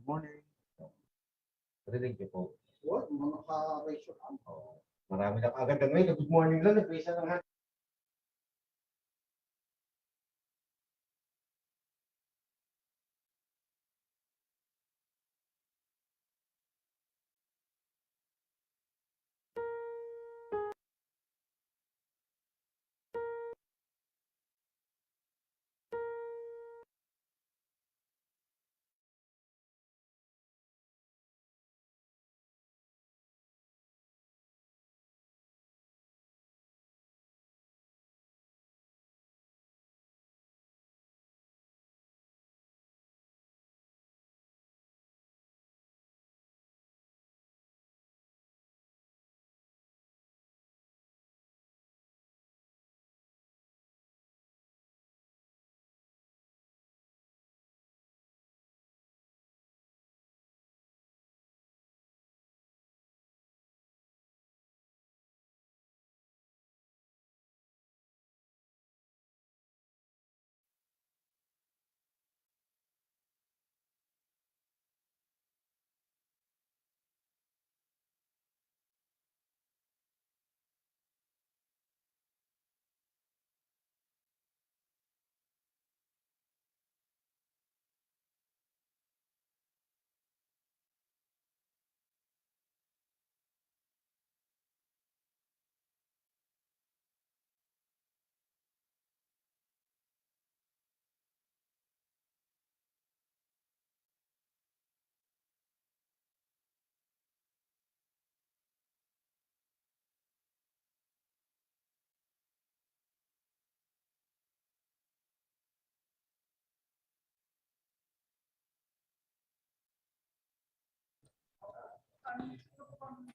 morning. Rinig niyo po. What? Makaka-ratio lang. Marami na agad ngayon. Good morning lang. Nag-isa lang ha.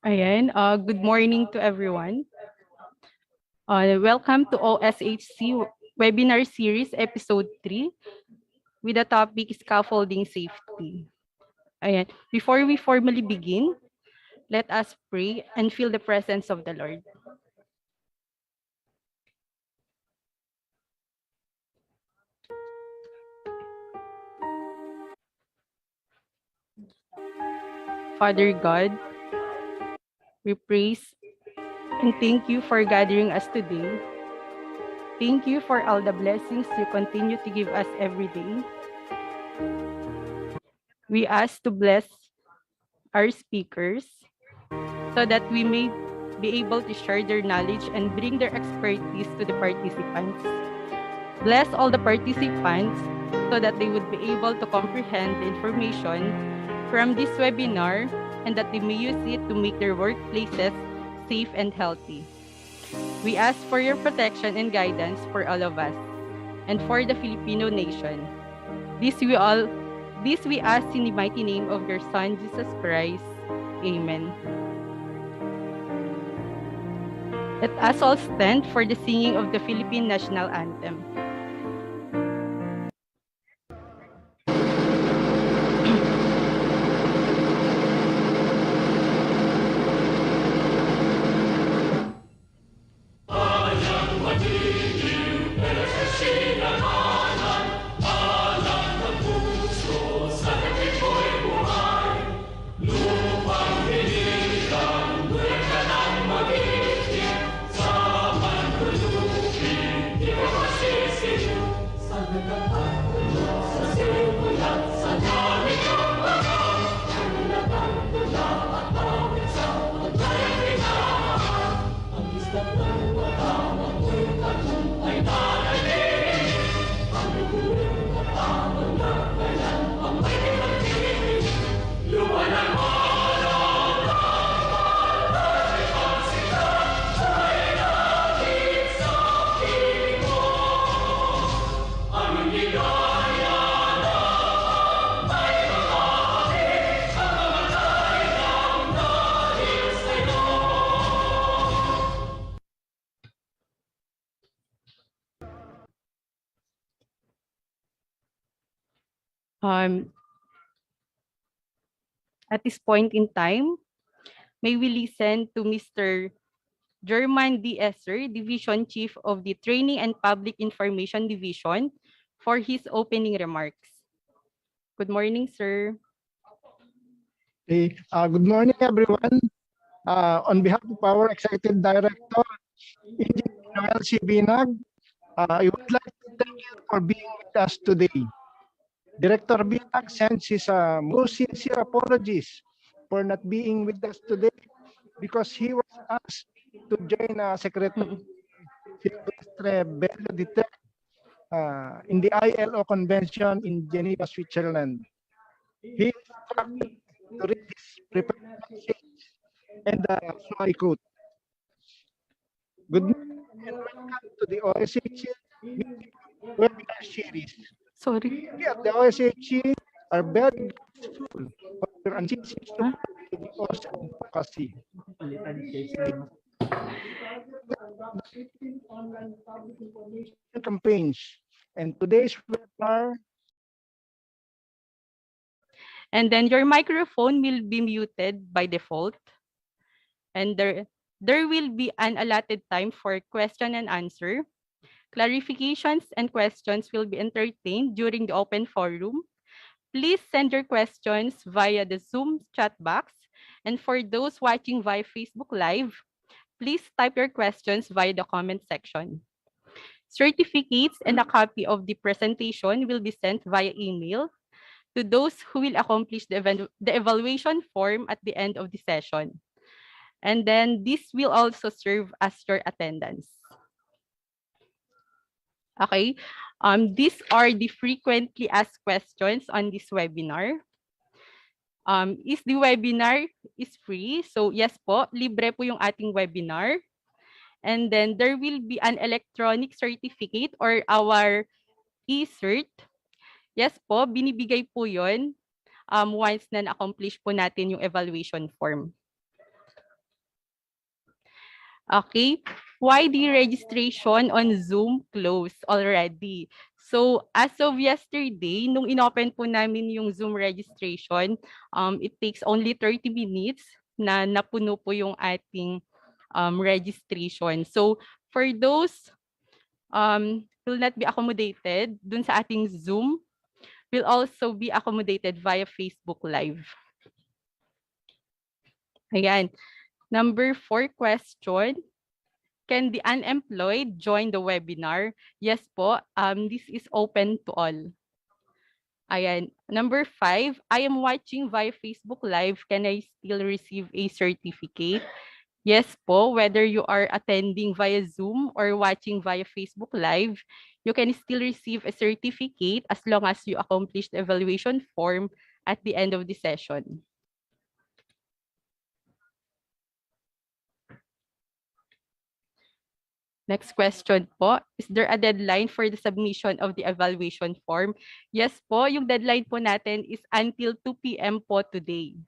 Ayan, good morning to everyone. Welcome to OSHC webinar series episode 3 with the topic Scaffolding Safety. Ayan, before we formally begin, let us pray and feel the presence of the Lord. Father God, we praise and thank you for gathering us today. Thank you for all the blessings you continue to give us every day. We ask to bless our speakers so that we may be able to share their knowledge and bring their expertise to the participants. Bless all the participants so that they would be able to comprehend the information from this webinar and that they may use it to make their workplaces safe and healthy. We ask for your protection and guidance for all of us and for the Filipino nation. This we ask in the mighty name of your Son, Jesus Christ. Amen. Let us all stand for the singing of the Philippine National Anthem. At this point in time, may we listen to Mr. German D. Esser, Division Chief of the Training and Public Information Division, for his opening remarks. Good morning, sir. Good morning, everyone. On behalf of our Executive Director, Engineer Noel C. Binag, I would like to thank you for being with us today. Director Binag sends his most sincere apologies for not being with us today because he was asked to join Secretary Silvestre Bello Duterte in the ILO convention in Geneva, Switzerland. He instructed me to read his prepared message, and so I quote, "Good morning and welcome to the OSHC webinar series. Sorry. We at the OSHC are very grateful for your unceasing support to the OSHA advocacy. Online public information campaigns, and today's webinar And then your microphone will be muted by default. And there will be an allotted time for question and answer. Clarifications and questions will be entertained during the open forum. Please send your questions via the Zoom chat box. And for those watching via Facebook Live, please type your questions via the comment section. Certificates and a copy of the presentation will be sent via email to those who will accomplish the evaluation form at the end of the session. And then this will also serve as your attendance. Okay. These are the frequently asked questions on this webinar. Is the webinar is free? So yes po, libre po yung ating webinar. And then there will be an electronic certificate or our e-cert. Yes po, binibigay po yun once na na-accomplish po natin yung evaluation form. Okay, why the registration on Zoom closed already? So as of yesterday, nung inopen po namin yung Zoom registration, it takes only 30 minutes na napuno po yung ating registration. So for those will not be accommodated dun sa ating Zoom, will also be accommodated via Facebook Live. Ayan. Number 4 question. Can the unemployed join the webinar? Yes po, this is open to all. Ayan. Number 5, I am watching via Facebook Live. Can I still receive a certificate? Yes po, whether you are attending via Zoom or watching via Facebook Live, you can still receive a certificate as long as you accomplish the evaluation form at the end of the session. Next question po, is there a deadline for the submission of the evaluation form? Yes po, yung deadline po natin is until 2 p.m. po today.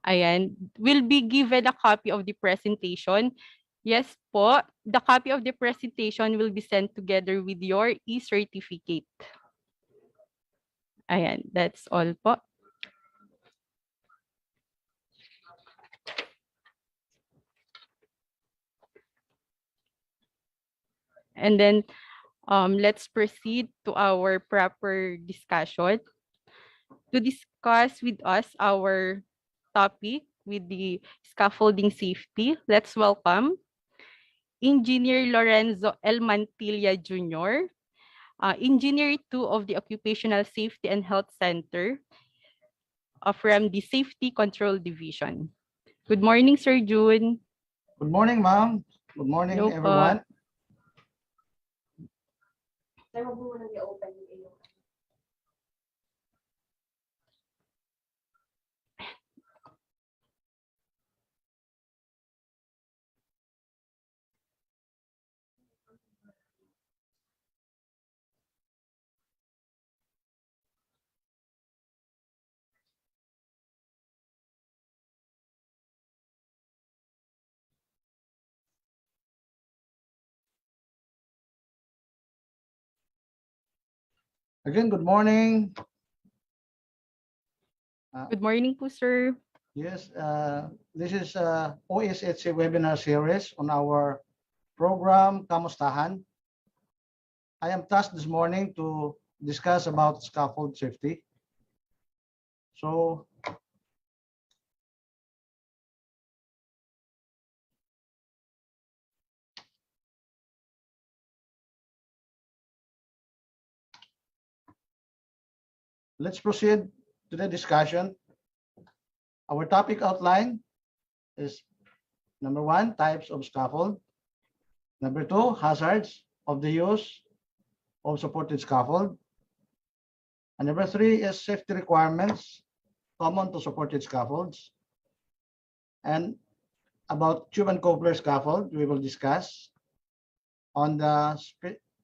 Ayan, will be given a copy of the presentation. Yes po, the copy of the presentation will be sent together with your e-certificate. Ayan, that's all po. And then let's proceed to our proper discussion. To discuss with us our topic with the scaffolding safety, let's welcome Engineer Lorenzo L. Mantilla Jr., Engineer 2 of the Occupational Safety and Health Center from the Safety Control Division. Good morning, Sir June. Good morning, ma'am. Good morning, Hello, everyone. Again, good morning. Good morning po, sir. Yes, this is OSHC webinar series on our program, Kamustahan. I am tasked this morning to discuss about scaffold safety. So let's proceed to the discussion. Our topic outline is number 1, types of scaffold. Number 2, hazards of the use of supported scaffold. And number 3 is safety requirements common to supported scaffolds. And about tube and coupler scaffold, we will discuss on the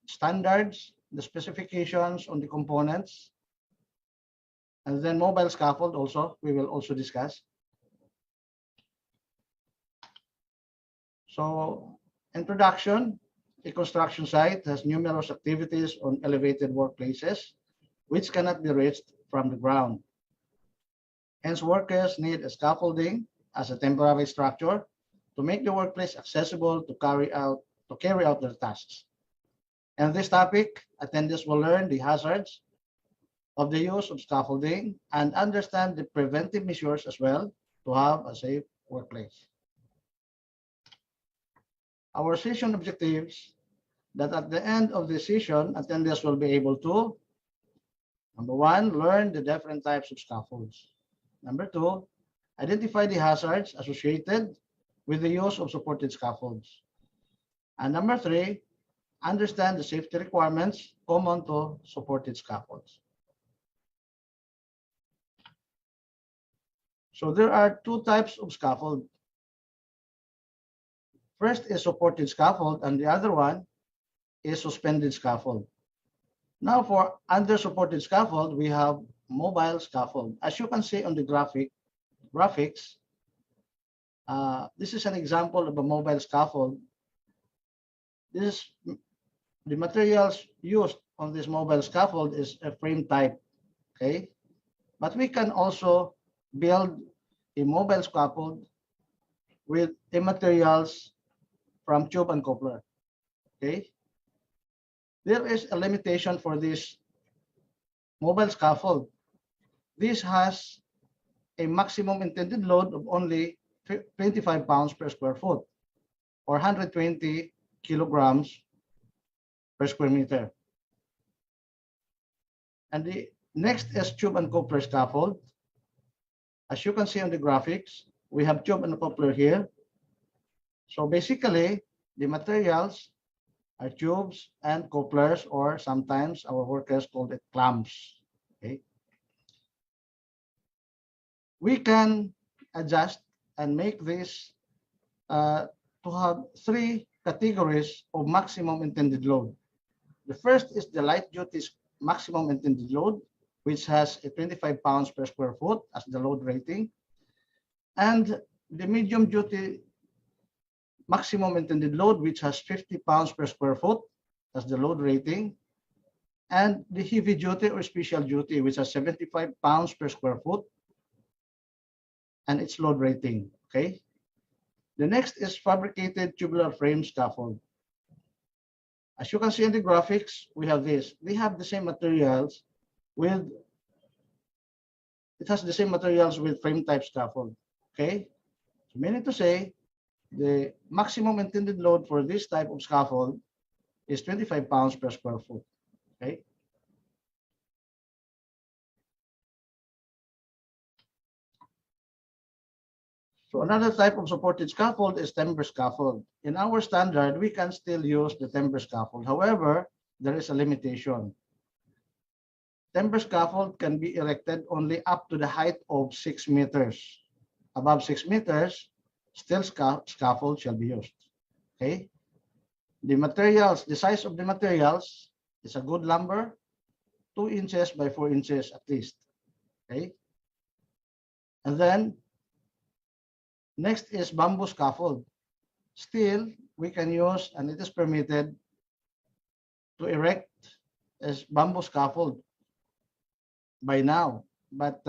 standards, the specifications on the components, and then mobile scaffold also, we will also discuss. So, introduction, a construction site has numerous activities on elevated workplaces, which cannot be reached from the ground. Hence, workers need a scaffolding as a temporary structure to make the workplace accessible to carry out their tasks. And this topic, attendees will learn the hazards of the use of scaffolding and understand the preventive measures as well to have a safe workplace. Our session objectives, that at the end of the session, attendees will be able to, number 1, learn the different types of scaffolds. Number 2, identify the hazards associated with the use of supported scaffolds. And number 3, understand the safety requirements common to supported scaffolds. So there are 2 types of scaffold. First is supported scaffold, and the other one is suspended scaffold. Now for under supported scaffold, we have mobile scaffold. As you can see on the graphics, this is an example of a mobile scaffold. This is the materials used on this mobile scaffold is a frame type, okay? But we can also build a mobile scaffold with the materials from tube and coupler, okay? There is a limitation for this mobile scaffold. This has a maximum intended load of only 25 pounds per square foot or 120 kilograms per square meter. And the next is tube and coupler scaffold. As you can see on the graphics, we have tube and coupler here. So basically, the materials are tubes and couplers, or sometimes our workers call it clamps. Okay. We can adjust and make this to have 3 categories of maximum intended load. The first is the light duty maximum intended load, which has a 25 pounds per square foot as the load rating, and the medium duty maximum intended load, which has 50 pounds per square foot as the load rating, and the heavy duty or special duty, which has 75 pounds per square foot and its load rating, okay? The next is fabricated tubular frame scaffold. As you can see in the graphics, we have this. They have the same materials with, it has the same materials with frame type scaffold, okay? So meaning to say, the maximum intended load for this type of scaffold is 25 pounds per square foot, okay? So another type of supported scaffold is timber scaffold. In our standard, we can still use the timber scaffold. However, there is a limitation. Timber scaffold can be erected only up to the height of 6 meters. Above 6 meters, steel scaffold shall be used, okay? The materials, the size of the materials is a good lumber, 2 inches by 4 inches at least, okay? And then, next is bamboo scaffold. Still, we can use, and it is permitted to erect as bamboo scaffold by now. But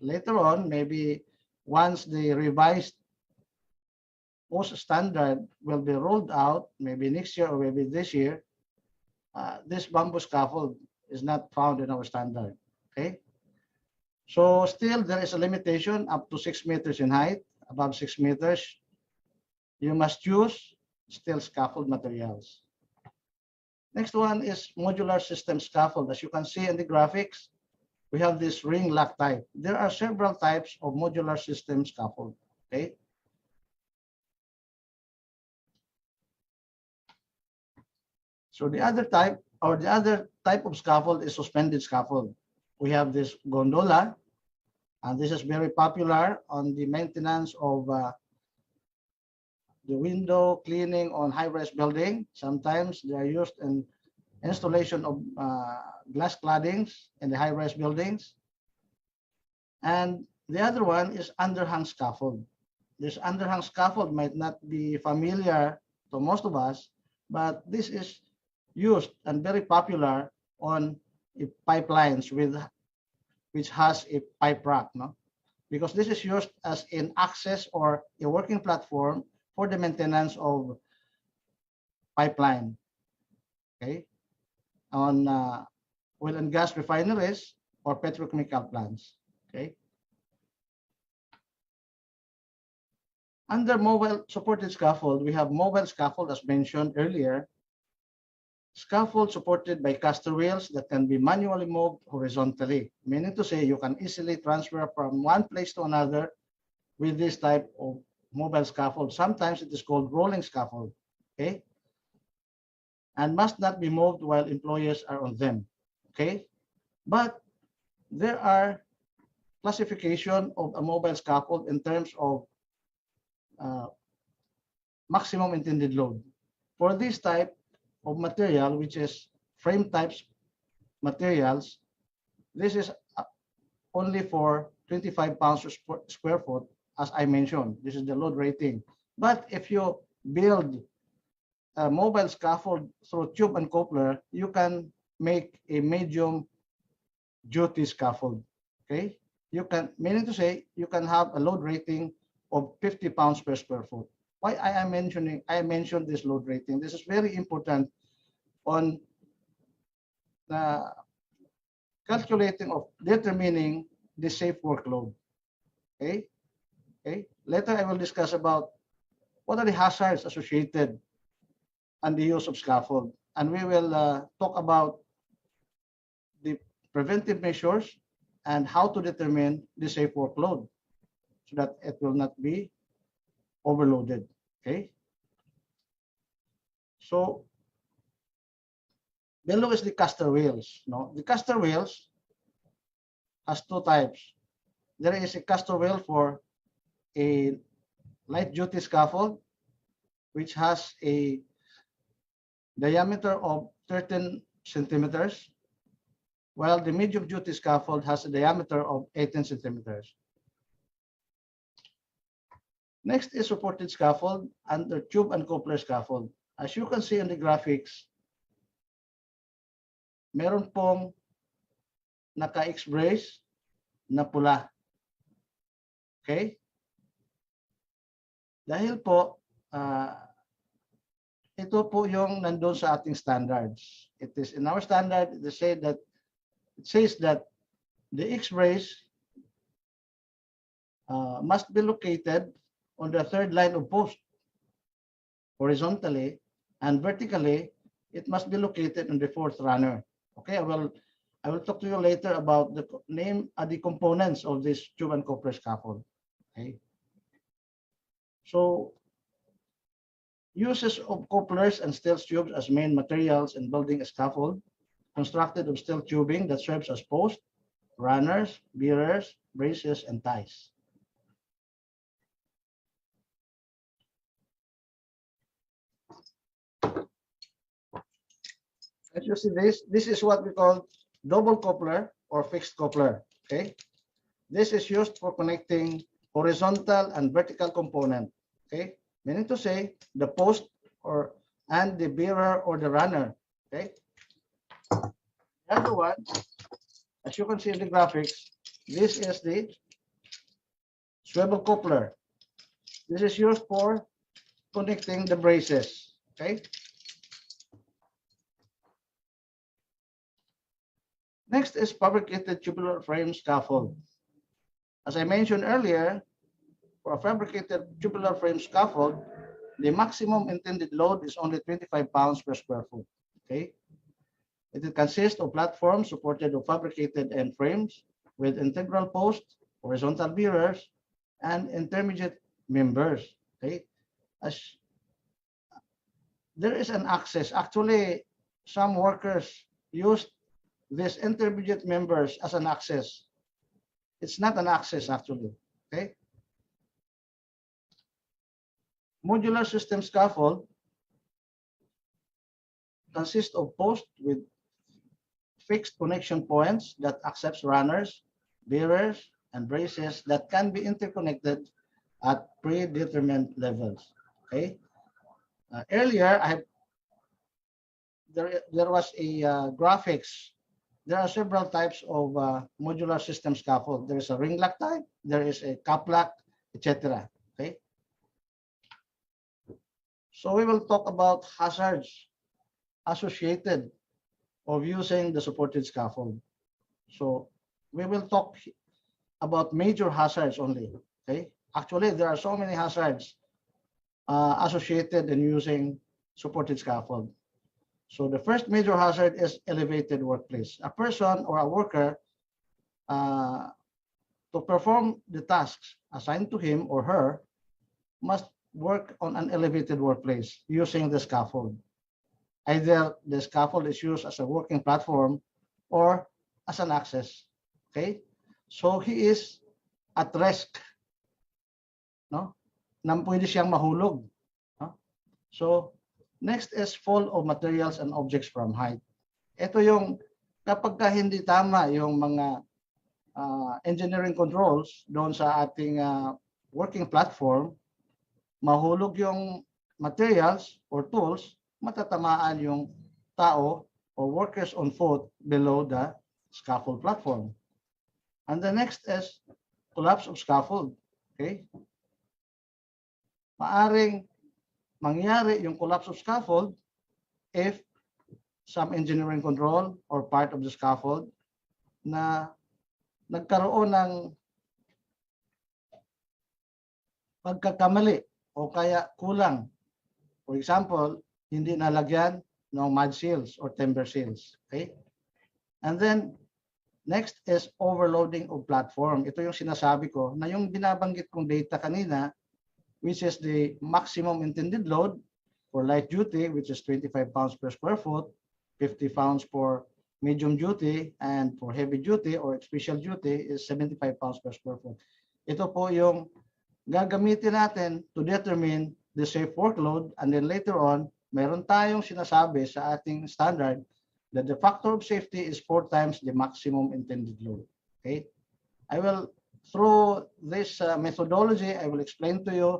later on, maybe once the revised OSHC standard will be rolled out, maybe next year or maybe this year, this bamboo scaffold is not found in our standard, okay? So still there is a limitation up to 6 meters in height. Above 6 meters, you must use steel scaffold materials. Next one is modular system scaffold. As you can see in the graphics, we have this ring lock type. There are several types of modular system scaffold. Okay. So the other type of scaffold is suspended scaffold. We have this gondola, and this is very popular on the maintenance of the window cleaning on high-rise building. Sometimes they are used in installation of glass claddings in the high-rise buildings. And the other one is underhang scaffold. This underhang scaffold might not be familiar to most of us, but this is used and very popular on pipelines which has a pipe rack, no? Because this is used as an access or a working platform for the maintenance of pipeline, okay, on oil and gas refineries or petrochemical plants, okay. Under mobile supported scaffold, we have mobile scaffold as mentioned earlier. Scaffold supported by caster wheels that can be manually moved horizontally, meaning to say you can easily transfer from one place to another with this type of mobile scaffold. Sometimes it is called rolling scaffold, okay? And must not be moved while employees are on them, okay? But there are classification of a mobile scaffold in terms of maximum intended load. For this type of material, which is frame types materials, this is only for 25 pounds per square foot, as I mentioned. This is the load rating. But if you build a mobile scaffold through tube and coupler, you can make a medium duty scaffold, okay? You can, meaning to say, you can have a load rating of 50 pounds per square foot. Why I mentioned this load rating. This is very important on the calculating of determining the safe workload. Okay. Okay. Later I will discuss about what are the hazards associated and the use of scaffold, and we will talk about the preventive measures and how to determine the safe workload so that it will not be overloaded. Okay. So below is the caster wheels. No, the caster wheels has two types. There is a caster wheel for a light duty scaffold, which has a diameter of 13 centimeters, while the medium duty scaffold has a diameter of 18 centimeters. Next is supported scaffold under tube and coupler scaffold. As you can see in the graphics, meron pong naka-X-brace na pula. Okay? Dahil po, ito po yung nandun sa ating standards. It is in our standard, it says that the X-brace must be located on the third line of post horizontally, and vertically it must be located on the fourth runner. Okay, I will talk to you later about the the components of this tube and coupler scaffold. Okay, so uses of couplers and steel tubes as main materials in building a scaffold constructed of steel tubing that serves as posts, runners, bearers, braces, and ties. As you see this is what we call double coupler or fixed coupler, okay? This is used for connecting horizontal and vertical component, okay? Meaning to say the post and the bearer or the runner, okay? The other one, as you can see in the graphics, this is the swivel coupler. This is used for connecting the braces, okay? Next is fabricated tubular frame scaffold. As I mentioned earlier, for a fabricated tubular frame scaffold, the maximum intended load is only 25 pounds per square foot. Okay. It consists of platforms supported of fabricated end frames with integral posts, horizontal bearers, and intermediate members. Okay. As there is an access. Actually, some workers use these intermediate members as an access. It's not an access actually. Okay. Modular system scaffold consists of posts with fixed connection points that accepts runners, bearers, and braces that can be interconnected at predetermined levels. Okay. Earlier, there was a graphics. There are several types of modular system scaffold. There is a ring lock type, there is a cap lock, etc. Okay. So we will talk about hazards associated of using the supported scaffold. So we will talk about major hazards only. Okay. Actually, there are so many hazards associated in using supported scaffold. So the first major hazard is elevated workplace. A person or a worker to perform the tasks assigned to him or her must work on an elevated workplace using the scaffold. Either the scaffold is used as a working platform or as an access. Okay? So he is at risk, no? Na pwede siyang mahulog. No? So next is fall of materials and objects from height. Ito yung kapag ka hindi tama yung mga engineering controls doon sa ating working platform, mahulog yung materials or tools, matatamaan yung tao or workers on foot below the scaffold platform. And the next is collapse of scaffold. Okay? Maaring mangyari yung collapse of scaffold if some engineering control or part of the scaffold na nagkaroon ng pagkakamali o kaya kulang. For example, hindi nalagyan ng mud seals or timber seals. Okay? And then, next is overloading of platform. Ito yung sinasabi ko na yung binabanggit kong data kanina, which is the maximum intended load for light duty, which is 25 pounds per square foot, 50 pounds for medium duty, and for heavy duty or special duty is 75 pounds per square foot. Ito po yung gagamitin natin to determine the safe workload, and then later on, meron tayong sinasabi sa ating standard that the factor of safety is 4 times the maximum intended load. Okay? I will, through this methodology, I will explain to you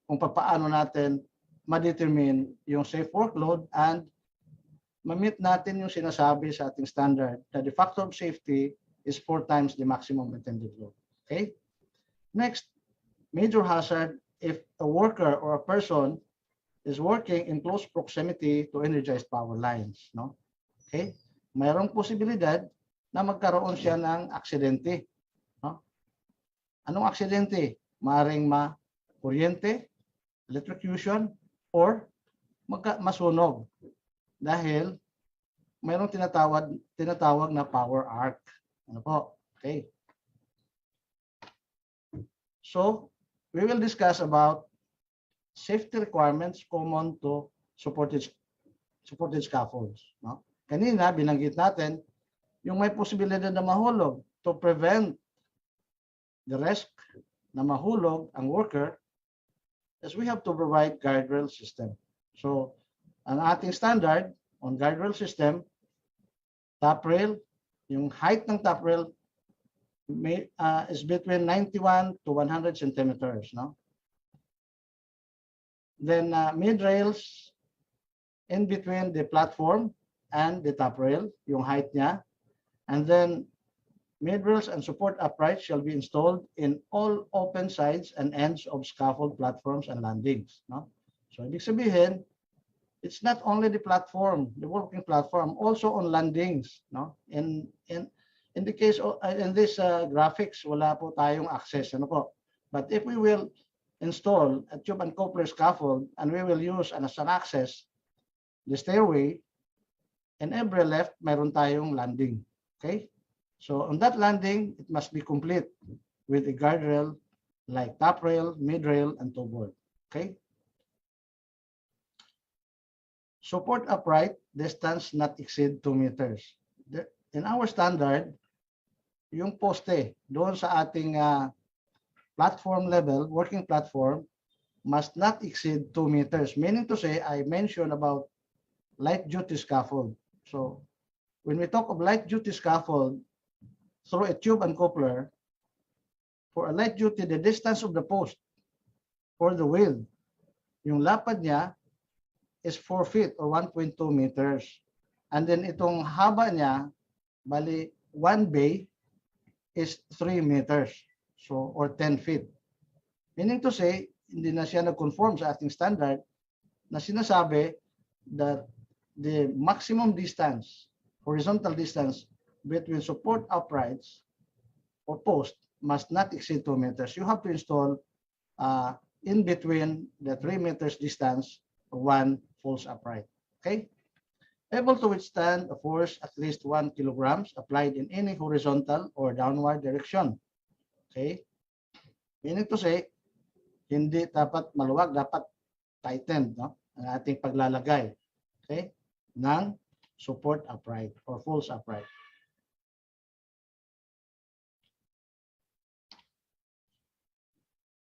kung paano natin ma-determine yung safe workload and ma-meet natin yung sinasabi sa ating standard that the factor of safety is 4 times the maximum intended load. Okay? Next, major hazard if a worker or a person is working in close proximity to energized power lines. No? Okay? Mayroong posibilidad na magkaroon siya ng aksidente. No? Anong aksidente? Maaring ma-kuryente, electrocution, or masunog. Dahil mayroong tinatawag na power arc. Ano po? Okay. So, we will discuss about safety requirements common to supported scaffolds. No? Kanina, binanggit natin yung may posibilidad na mahulog. To prevent the risk na mahulog ang worker, is we have to provide guardrail system. So, ang ating standard on guardrail system, top rail, yung height ng top rail is between 91 to 100 centimeters. No? Then mid rails in between the platform and the top rail, yung height niya. And then mid rails and support uprights shall be installed in all open sides and ends of scaffold platforms and landings. No? So ibig sabihin, it's not only the platform, the working platform, also on landings. No? In in the case of, in this graphics, wala po tayong access. Ano po? But if we will install a tube and coupler scaffold and we will use as an access the stairway, in every left, mayroon tayong landing. Okay? So on that landing, it must be complete with a guardrail like top rail, mid rail, and toe board. Okay? Support upright, distance not exceed 2 meters. In our standard, yung poste doon sa ating platform level, working platform, must not exceed 2 meters. Meaning to say, I mentioned about light duty scaffold. So when we talk of light duty scaffold through a tube and coupler, for a light duty, the distance of the post for the width, yung lapad niya is 4 feet or 1.2 meters. And then itong haba niya, bali 1 bay is 3 meters. So, or 10 feet. Meaning to say, hindi na siya nag-conform sa ating standard na sinasabi that the maximum distance, horizontal distance between support uprights or post must not exceed 2 meters. You have to install in between the 3 meters distance one falls upright. Okay? Able to withstand a force at least 1 kilograms applied in any horizontal or downward direction. Okay? Meaning to say, hindi dapat maluwag, dapat tightened, no? Ang ating paglalagay. Okay? Ng support upright or falls upright.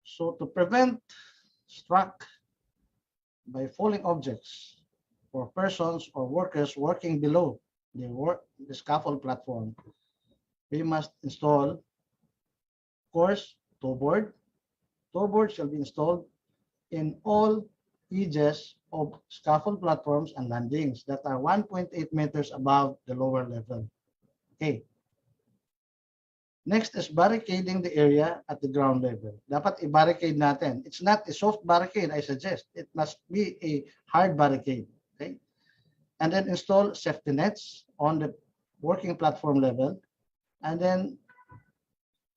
So to prevent struck by falling objects for persons or workers working below the scaffold platform, we must install, of course, toe board. Toe board shall be installed in all edges of scaffold platforms and landings that are 1.8 meters above the lower level. Okay. Next is barricading the area at the ground level. Dapat i-barricade natin. It's not a soft barricade, I suggest. It must be a hard barricade. Okay? And then install safety nets on the working platform level. And then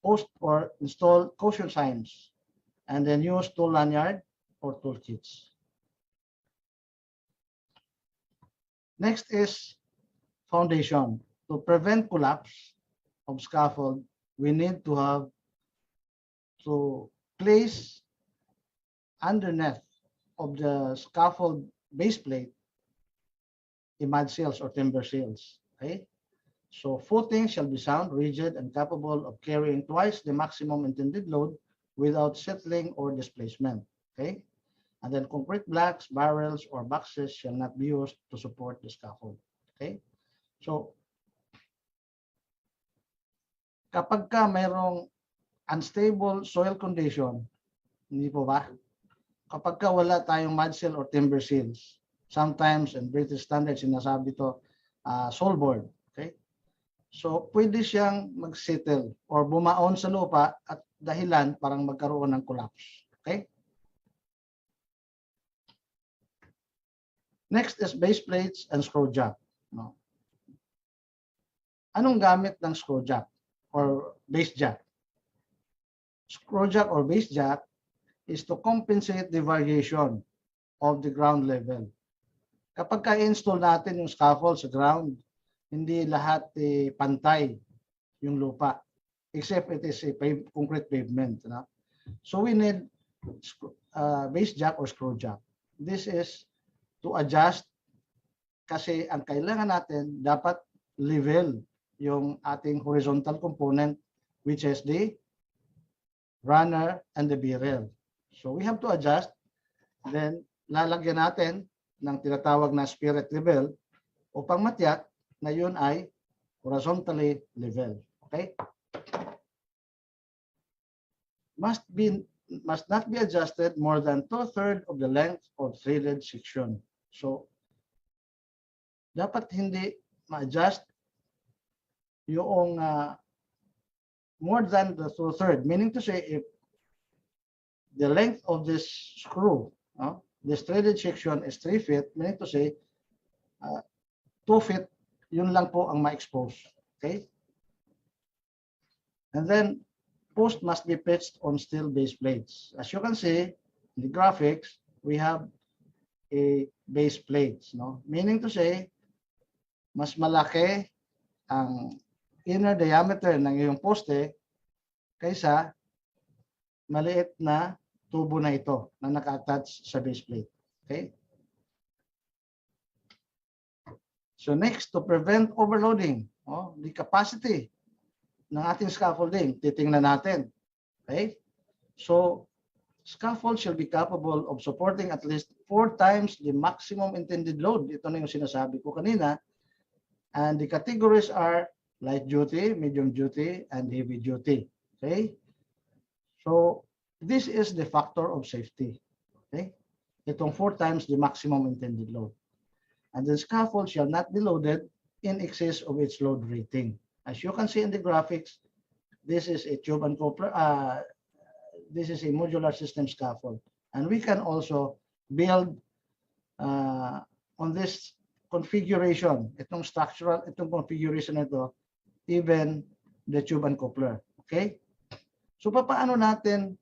post or install caution signs. And then use tool lanyard or tool kits. Next is foundation. To prevent collapse of scaffold, we need to have to place underneath of the scaffold base plate a mud seals or timber seals. Okay, so footing shall be sound, rigid, and capable of carrying twice the maximum intended load without settling or displacement. Okay, and then concrete blocks, barrels, or boxes shall not be used to support the scaffold. Okay, so kapag ka mayroong unstable soil condition, hindi po ba? Kapag ka wala tayong mud seal or timber seals, sometimes in British standards sinasabi to soil board. Okay? So pwede siyang mag-settle or bumaon sa lupa at dahilan parang magkaroon ng collapse. Okay? Next is base plates and screw jack. No? Anong gamit ng screw jack or base jack? Screw jack or base jack is to compensate the variation of the ground level. Kapag ka-install natin yung scaffold sa ground, hindi lahat pantay yung lupa, except it is a concrete pavement. No? So we need base jack or screw jack. This is to adjust kasi ang kailangan natin dapat level yung ating horizontal component, which is the runner and the B-rail. So we have to adjust. Then lalagyan natin ng tinatawag na spirit level upang matiyak na yun ay horizontally level. Okay? Must not be adjusted more than 2/3 of the length of threaded section. So dapat hindi ma-adjust yung more than the 2/3, meaning to say if the length of this screw, this threaded section is 3 feet, meaning to say 2 feet, yun lang po ang ma-expose. Okay? And then post must be pitched on steel base plates. As you can see in the graphics, we have a base plates, no? Meaning to say, mas malaki ang inner diameter ng iyong poste kaysa maliit na tubo na ito na naka-attach sa base plate. Okay? So next, to prevent overloading, the capacity ng ating scaffolding, titingnan natin. Okay? So, scaffold shall be capable of supporting at least 4 times the maximum intended load. Ito na yung sinasabi ko kanina. And the categories are light duty, medium duty, and heavy duty. Okay? So, this is the factor of safety. Okay? Itong 4 times the maximum intended load. And the scaffold shall not be loaded in excess of its load rating. As you can see in the graphics, this is a tube and coupler. This is a modular system scaffold. And we can also build on this configuration, itong structural, itong configuration ito, even the tube and coupler. Okay? So, paano natin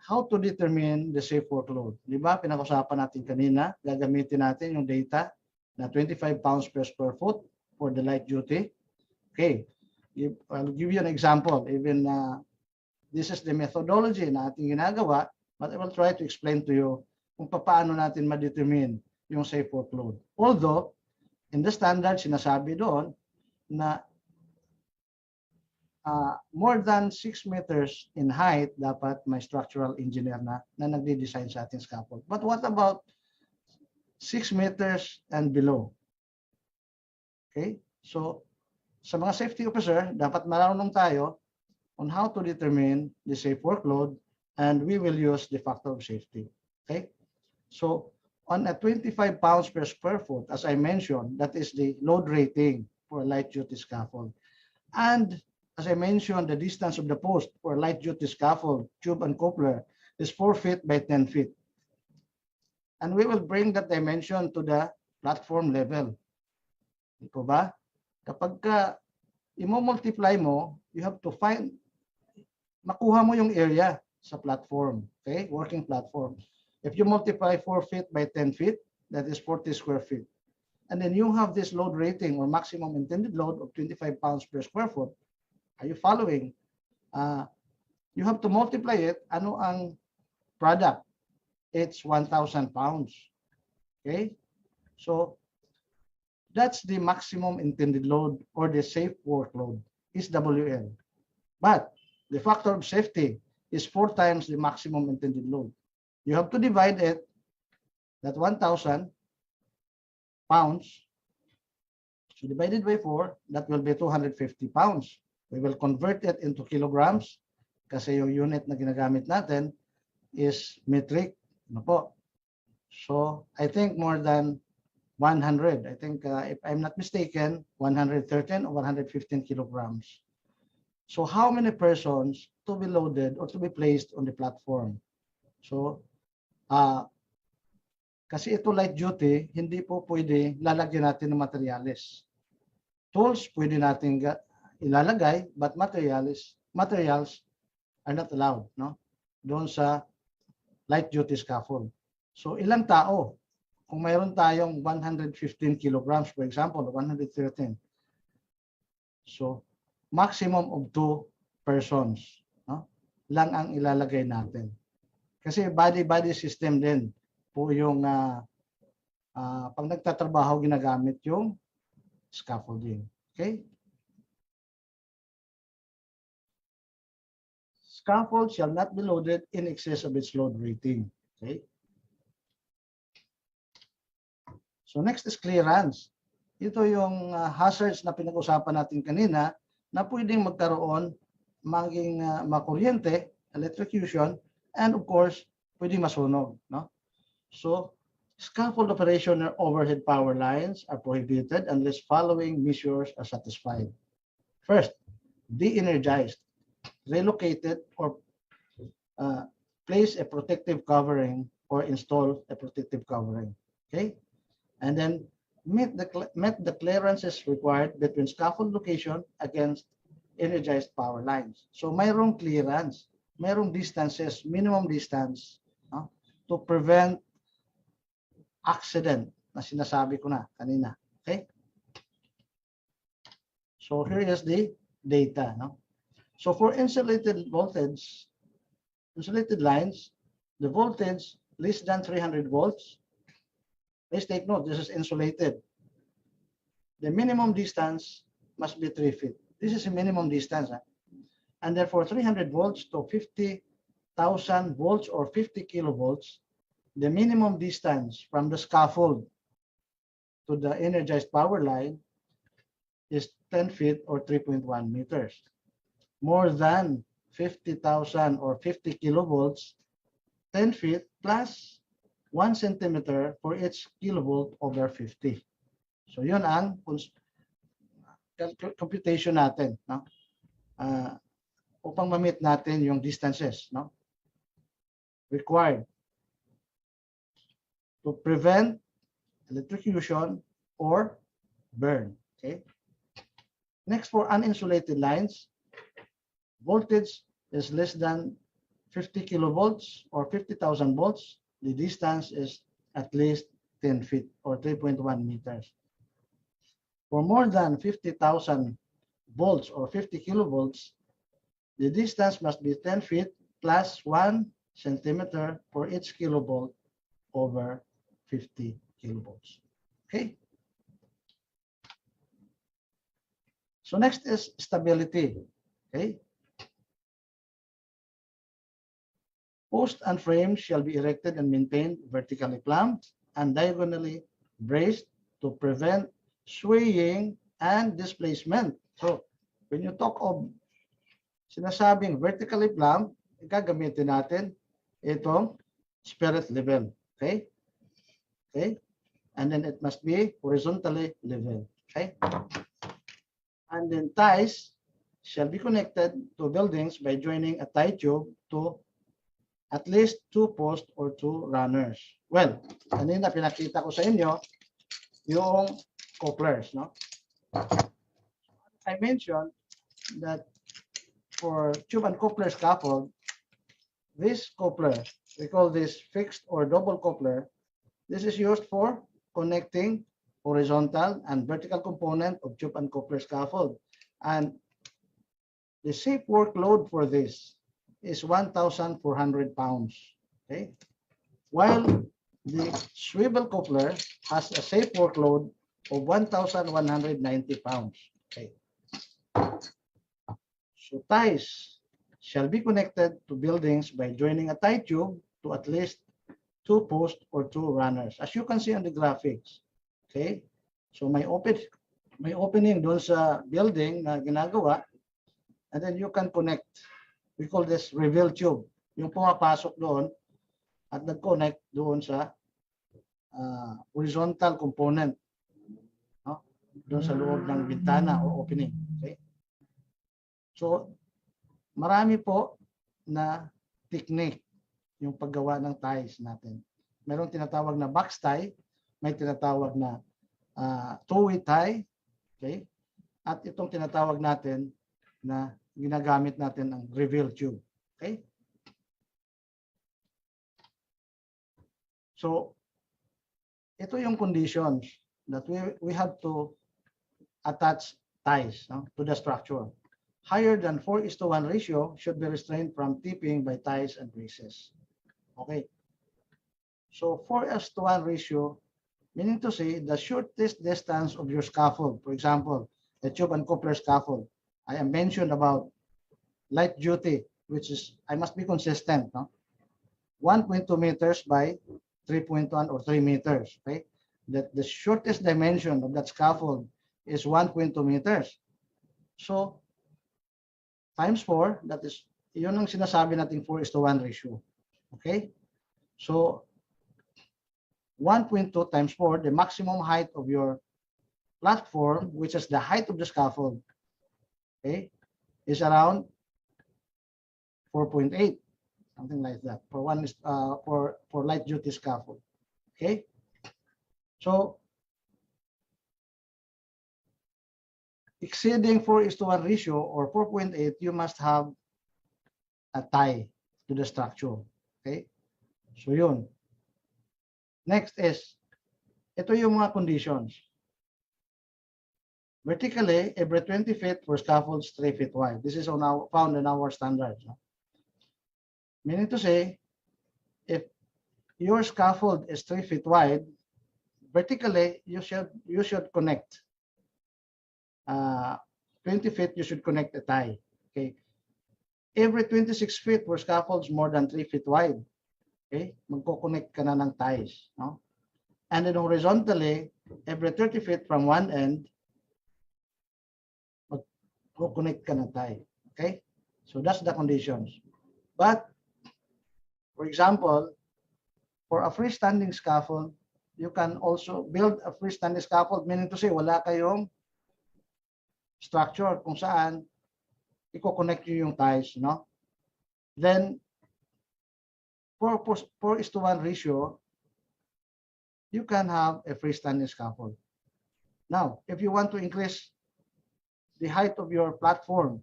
how to determine the safe workload? Di ba? Pinag-usapan natin kanina, gagamitin natin yung data na 25 pounds per square foot for the light duty. Okay. I'll give you an example. Even this is the methodology na ating ginagawa, but I will try to explain to you kung paano natin ma-determine yung safe workload. Although, in the standard, sinasabi doon na more than 6 meters in height, dapat may structural engineer na nagde-design sa ating scaffold. But what about 6 meters and below? Okay? So, sa mga safety officer, dapat marunong tayo on how to determine the safe workload, and we will use the factor of safety. Okay? So, on a 25 pounds per square foot, as I mentioned, that is the load rating for a light duty scaffold. And as I mentioned, the distance of the post for a light duty scaffold, tube and coupler is 4 feet by 10 feet. And we will bring that dimension to the platform level. Ito ba? Kapag i-multiply mo, you have to find, makuha mo yung area sa platform, okay? Working platform. If you multiply 4 feet by 10 feet, that is 40 square feet. And then you have this load rating or maximum intended load of 25 pounds per square foot. Are you following? You have to multiply it. Ano ang product? It's 1,000 pounds. Okay? So, that's the maximum intended load or the safe workload is WL. But the factor of safety is 4 times the maximum intended load. You have to divide it, that 1,000 pounds, so divided by 4, that will be 250 pounds. We will convert it into kilograms kasi yung unit na ginagamit natin is metric. Ano po? So, I think more than 100. I think, if I'm not mistaken, 113 or 115 kilograms. So, how many persons to be loaded or to be placed on the platform? So, kasi ito light duty, hindi po pwede lalagyan natin ng materials. Tools, pwede natin ilalagay, but materials are not allowed, no? Doon sa light duty scaffold. So, ilang tao? Kung mayroon tayong 115 kilograms, for example, 113. So, maximum of 2 persons, no? Lang ang ilalagay natin. Kasi body-body system din po yung pag nagtatrabaho ginagamit yung scaffolding. Okay? Scaffold shall not be loaded in excess of its load rating. Okay? So next is clearance. Ito yung hazards na pinag-usapan natin kanina na pwedeng magkaroon, maging makuryente, electrocution, and of course, pwedeng masunog. No? So, scaffold operation or overhead power lines are prohibited unless following measures are satisfied. First, de-energized, relocated, or place a protective covering or install a protective covering. Okay? And then met the clearances required between scaffold location against energized power lines. So mayroong clearance, mayroong distances, minimum distance, no, to prevent accident na sinasabi ko na kanina. Okay? So here is the data. No? So for insulated voltage, insulated lines, the voltage less than 300 volts. Please take note, this is insulated. The minimum distance must be 3 feet. This is a minimum distance. And therefore 300 volts to 50,000 volts or 50 kilovolts, the minimum distance from the scaffold to the energized power line is 10 feet or 3.1 meters. More than 50,000 or 50 kilovolts, 10 feet plus 1 centimeter for each kilovolt over 50. So yun ang computation natin, no? Upang ma-meet natin yung distances, no, required to prevent electrocution or burn. Okay. Next, for uninsulated lines, voltage is less than 50 kilovolts or 50,000 volts. The distance is at least 10 feet or 3.1 meters. For more than 50,000 volts or 50 kilovolts, the distance must be 10 feet plus 1 centimeter for each kilovolt over 50 kilovolts. Okay. So next is stability. Okay. Post and frame shall be erected and maintained vertically clamped and diagonally braced to prevent swaying and displacement. So when you talk of sinasabing vertically clamped, gagamitin natin itong spirit level. Okay? Okay? And then it must be horizontally level. Okay? And then ties shall be connected to buildings by joining a tie tube to at least 2 posts or 2 runners. Well, kanina pinakita ko sa inyo yung couplers, no? I mentioned that for tube and coupler scaffold, this coupler, we call this fixed or double coupler. This is used for connecting horizontal and vertical component of tube and coupler scaffold. And the safe workload for this is 1,400 pounds. Okay, while the swivel coupler has a safe workload of 1,190 pounds. Okay. So ties shall be connected to buildings by joining a tie tube to at least 2 posts or 2 runners, as you can see on the graphics. Okay, so may opening doon sa building na ginagawa, and then you can connect. We call this reveal tube. Yung pumapasok doon at nag-connect doon sa horizontal component, no? Doon sa loob ng bintana o opening. Okay? So, marami po na technique yung paggawa ng ties natin. Mayroong tinatawag na box tie, may tinatawag na two-way tie, okay? At itong tinatawag natin na ginagamit natin ang reveal tube. Okay? So, ito yung conditions that we have to attach ties, no, to the structure. Higher than 4:1 ratio should be restrained from tipping by ties and braces. Okay. So 4:1 ratio, meaning to say the shortest distance of your scaffold, for example, the tube and coupler scaffold. I am mentioned about light duty, which is, I must be consistent, no? 1.2 meters by 3.1 or 3 meters, okay? That the shortest dimension of that scaffold is 1.2 meters. So, times 4, that is, yun ang sinasabi natin 4:1 ratio. Okay? So, 1.2 times 4, the maximum height of your platform, which is the height of the scaffold, okay, is around 4.8, something like that. For one is for light duty scaffold. Okay, so exceeding 4:1 ratio or 4.8, you must have a tie to the structure. Okay? So yun. Next is, ito yung mga conditions. Vertically, every 20 feet for scaffolds 3 feet wide. This is found in our standards. No? Meaning to say, if your scaffold is 3 feet wide, vertically, you should connect. 20 feet, you should connect a tie. Okay. Every 26 feet for scaffolds more than 3 feet wide. Okay. Magko-connect ka na ng ties. No? And then horizontally, every 30 feet from one end, magko-connect ka ng tie. Okay. So that's the conditions. But, for example, for a freestanding scaffold, you can also build a freestanding scaffold, meaning to say, wala kayong structure kung saan i-connect nyo yung ties, no? Then, 4:1 ratio, you can have a freestanding scaffold. Now, if you want to increase the height of your platform,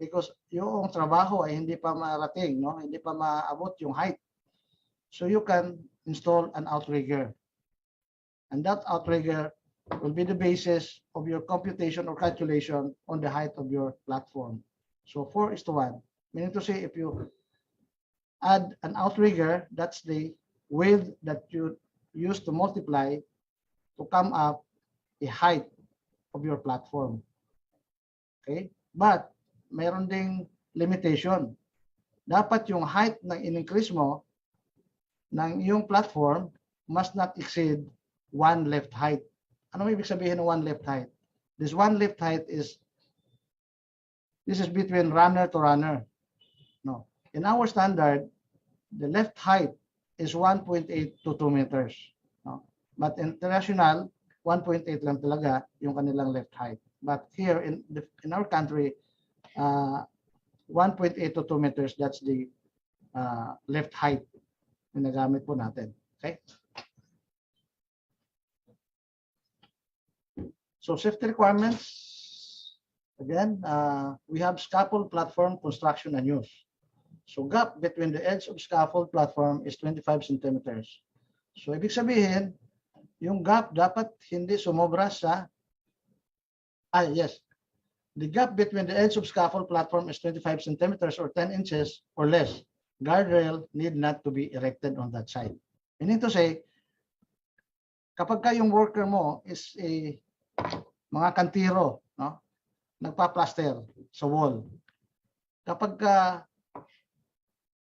because yung trabaho ay hindi pa marating, no? Hindi pa maabot yung height. So you can install an outrigger. And that outrigger will be the basis of your computation or calculation on the height of your platform. So 4:1, meaning to say if you add an outrigger, that's the width that you use to multiply to come up the height of your platform. Okay? But mayroon ding limitation. Dapat yung height na in-increase mo ng yung platform must not exceed one left height. Ano ibig sabihin ng one left height? This one left height is, this is between runner to runner. No. In our standard, the left height is 1.8 to 2 meters. No. But international, 1.8 lang talaga yung kanilang left height. But here in our country, 1.8 to 2 meters, that's the left height na nagamit po natin. Okay? So safety requirements, again, we have scaffold platform construction and use. So gap between the edge of scaffold platform is 25 centimeters. So ibig sabihin, yung gap dapat hindi sumobra sa, yes, the gap between the edge of scaffold platform is 25 centimeters or 10 inches or less. Guardrail need not to be erected on that side. Meaning to say, kapag ka yung worker mo is a mga kantiro, no? Nagpa-plaster sa wall. Kapag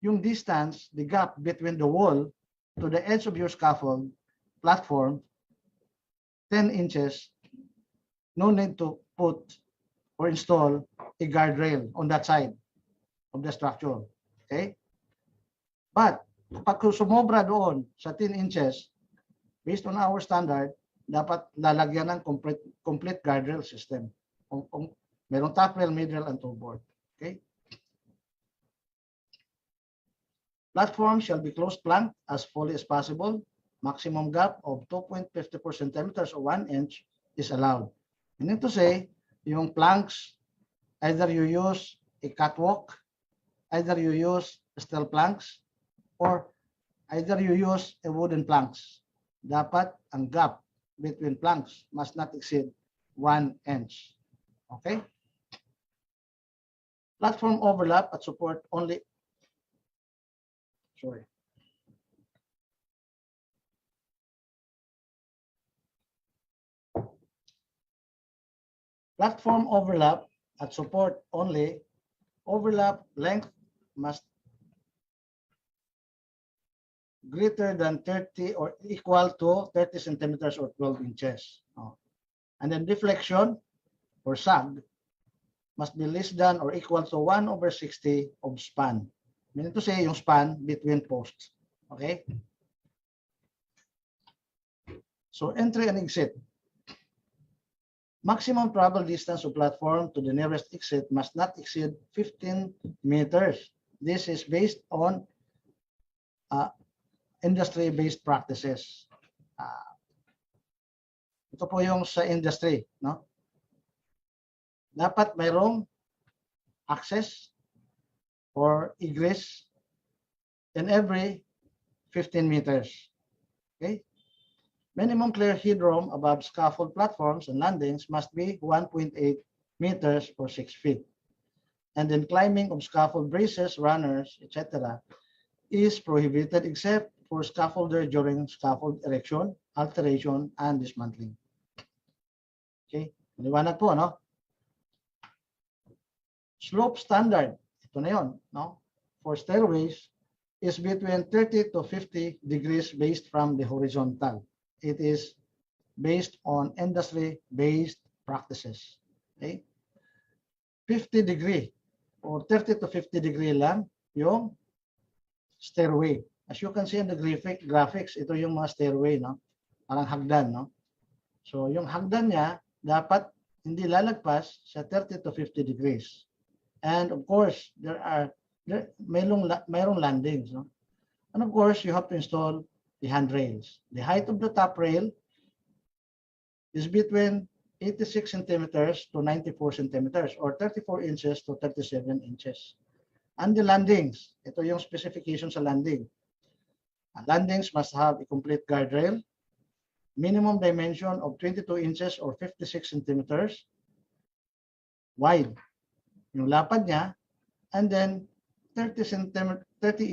yung distance, the gap between the wall to the edge of your scaffold platform, 10 inches, no need to put or install a guardrail on that side of the structure. Okay? But, kapag sumobra doon sa 10 inches, based on our standard, dapat lalagyan ng complete guardrail system. Kung merong top rail, mid rail, and toe board. Okay? Platform shall be closed plank as fully as possible. Maximum gap of 2.54 centimeters or 1 inch is allowed. Meaning to say, yung planks, either you use a catwalk, either you use steel planks, or either you use a wooden planks. Dapat ang gap between planks must not exceed 1 inch. Okay? Platform overlap at support only. Sorry. Platform overlap at support only. Overlap length must greater than 30 or equal to 30 centimeters or 12 inches. And then deflection or sag must be less than or equal to 1/60 of span. Meaning to say, yung span between posts. Okay? So entry and exit. Maximum travel distance of platform to the nearest exit must not exceed 15 meters. This is based on industry-based practices. Ito po yung sa industry, no? dapat mayroong access or egress in every 15 meters. Okay? Minimum clear headroom above scaffold platforms and landings must be 1.8 meters or 6 feet. And then climbing of scaffold braces, runners, etc. is prohibited except for scaffolder during scaffold erection, alteration, and dismantling. Okay? Maliwanag po, no? Slope standard, ito na yun, no? For stairways is between 30 to 50 degrees based from the horizontal. It is based on industry-based practices. Okay? 50 degree or 30 to 50 degree lang yung stairway. As you can see in the graphics, ito yung mga stairway, no? Parang hagdan, no? So yung hagdan niya dapat hindi lalagpas sa 30 to 50 degrees. And of course, mayroong landings, no? And of course, you have to install the handrails. The height of the top rail is between 86 centimeters to 94 centimeters or 34 inches to 37 inches. And the landings, ito yung specification sa landing. Landings must have a complete guardrail, minimum dimension of 22 inches or 56 centimeters wide, yung lapad niya, and then 30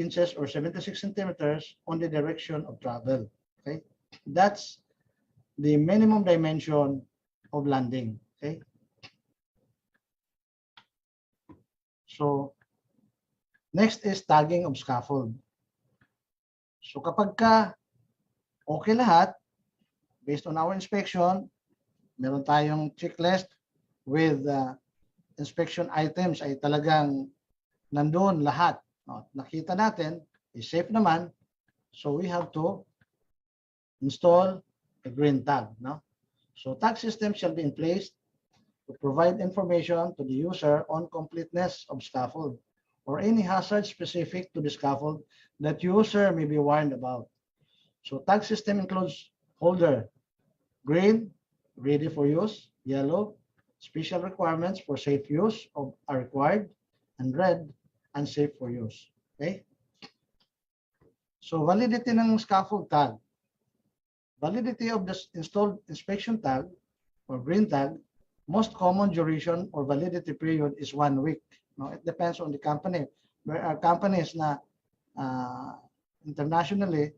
inches or 76 centimeters on the direction of travel. Okay, that's the minimum dimension of landing. Okay, so next is tagging of scaffold. So kapag ka okay lahat, based on our inspection, meron tayong checklist with inspection items ay talagang nandun lahat. No? Nakita natin, is safe naman, so we have to install a green tag. No? So tag system shall be in place to provide information to the user on completeness of scaffold or any hazard specific to the scaffold that user may be warned about. So tag system includes holder, green, ready for use, yellow, special requirements for safe use are required, and red, unsafe for use. Okay? So validity ng scaffold tag. Validity of the installed inspection tag or green tag, most common duration or validity period is 1 week. No, it depends on the company. There are companies na internationally,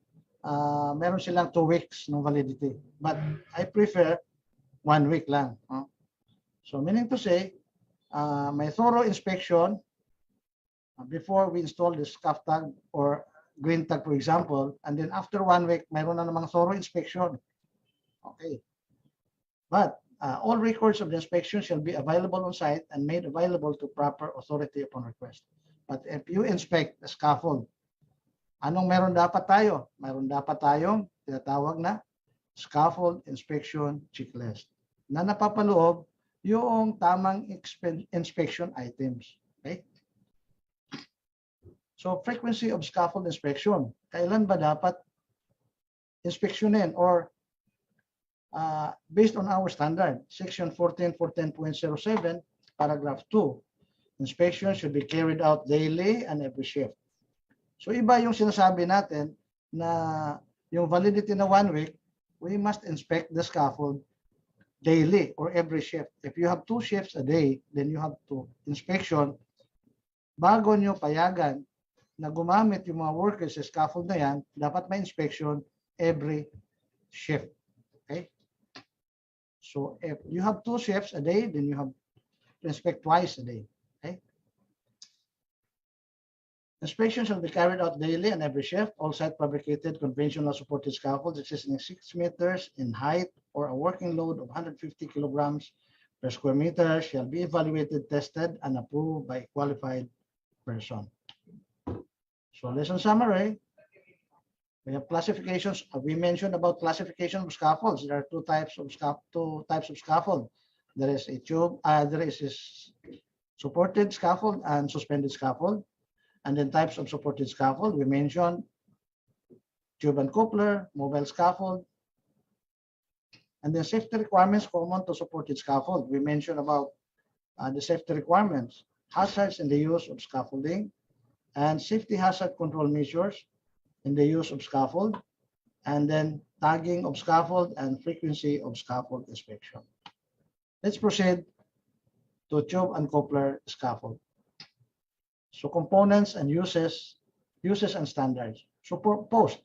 meron silang 2 weeks ng validity. But I prefer 1 week lang. No? So meaning to say, may thorough inspection before we install the scuff tag or green tag, for example, and then after 1 week, mayroon na namang thorough inspection. Okay. But all records of the inspection shall be available on site and made available to proper authority upon request. But if you inspect the scaffold, anong meron dapat tayo? Meron dapat tayong tinatawag na scaffold inspection checklist na napapaloob yung tamang inspection items. Okay? So frequency of scaffold inspection. Kailan ba dapat inspeksyonin or based on our standard, section 14.10.07, paragraph 2, inspection should be carried out daily and every shift. So iba yung sinasabi natin na yung validity na 1 week, we must inspect the scaffold daily or every shift. If you have 2 shifts a day, then you have to inspection bago nyo payagan na gumamit yung mga workers sa scaffold na yan, dapat may inspection every shift. Okay? So if you have 2 shifts a day, then you have to inspect twice a day. Okay? Inspection shall be carried out daily and every shift. All site fabricated conventional supported scaffolds exceeding 6 meters in height or a working load of 150 kilograms per square meter shall be evaluated, tested, and approved by a qualified person. So lesson summary, we have classifications. We mentioned about classification of scaffolds. There are two types of scaffold. There is a tube, there is a supported scaffold and suspended scaffold. And then types of supported scaffold, we mentioned tube and coupler, mobile scaffold. And then safety requirements common to supported scaffold. We mentioned about the safety requirements, hazards in the use of scaffolding, and safety hazard control measures in the use of scaffold, and then tagging of scaffold and frequency of scaffold inspection. Let's proceed to tube and coupler scaffold. So components and uses and standards. So post.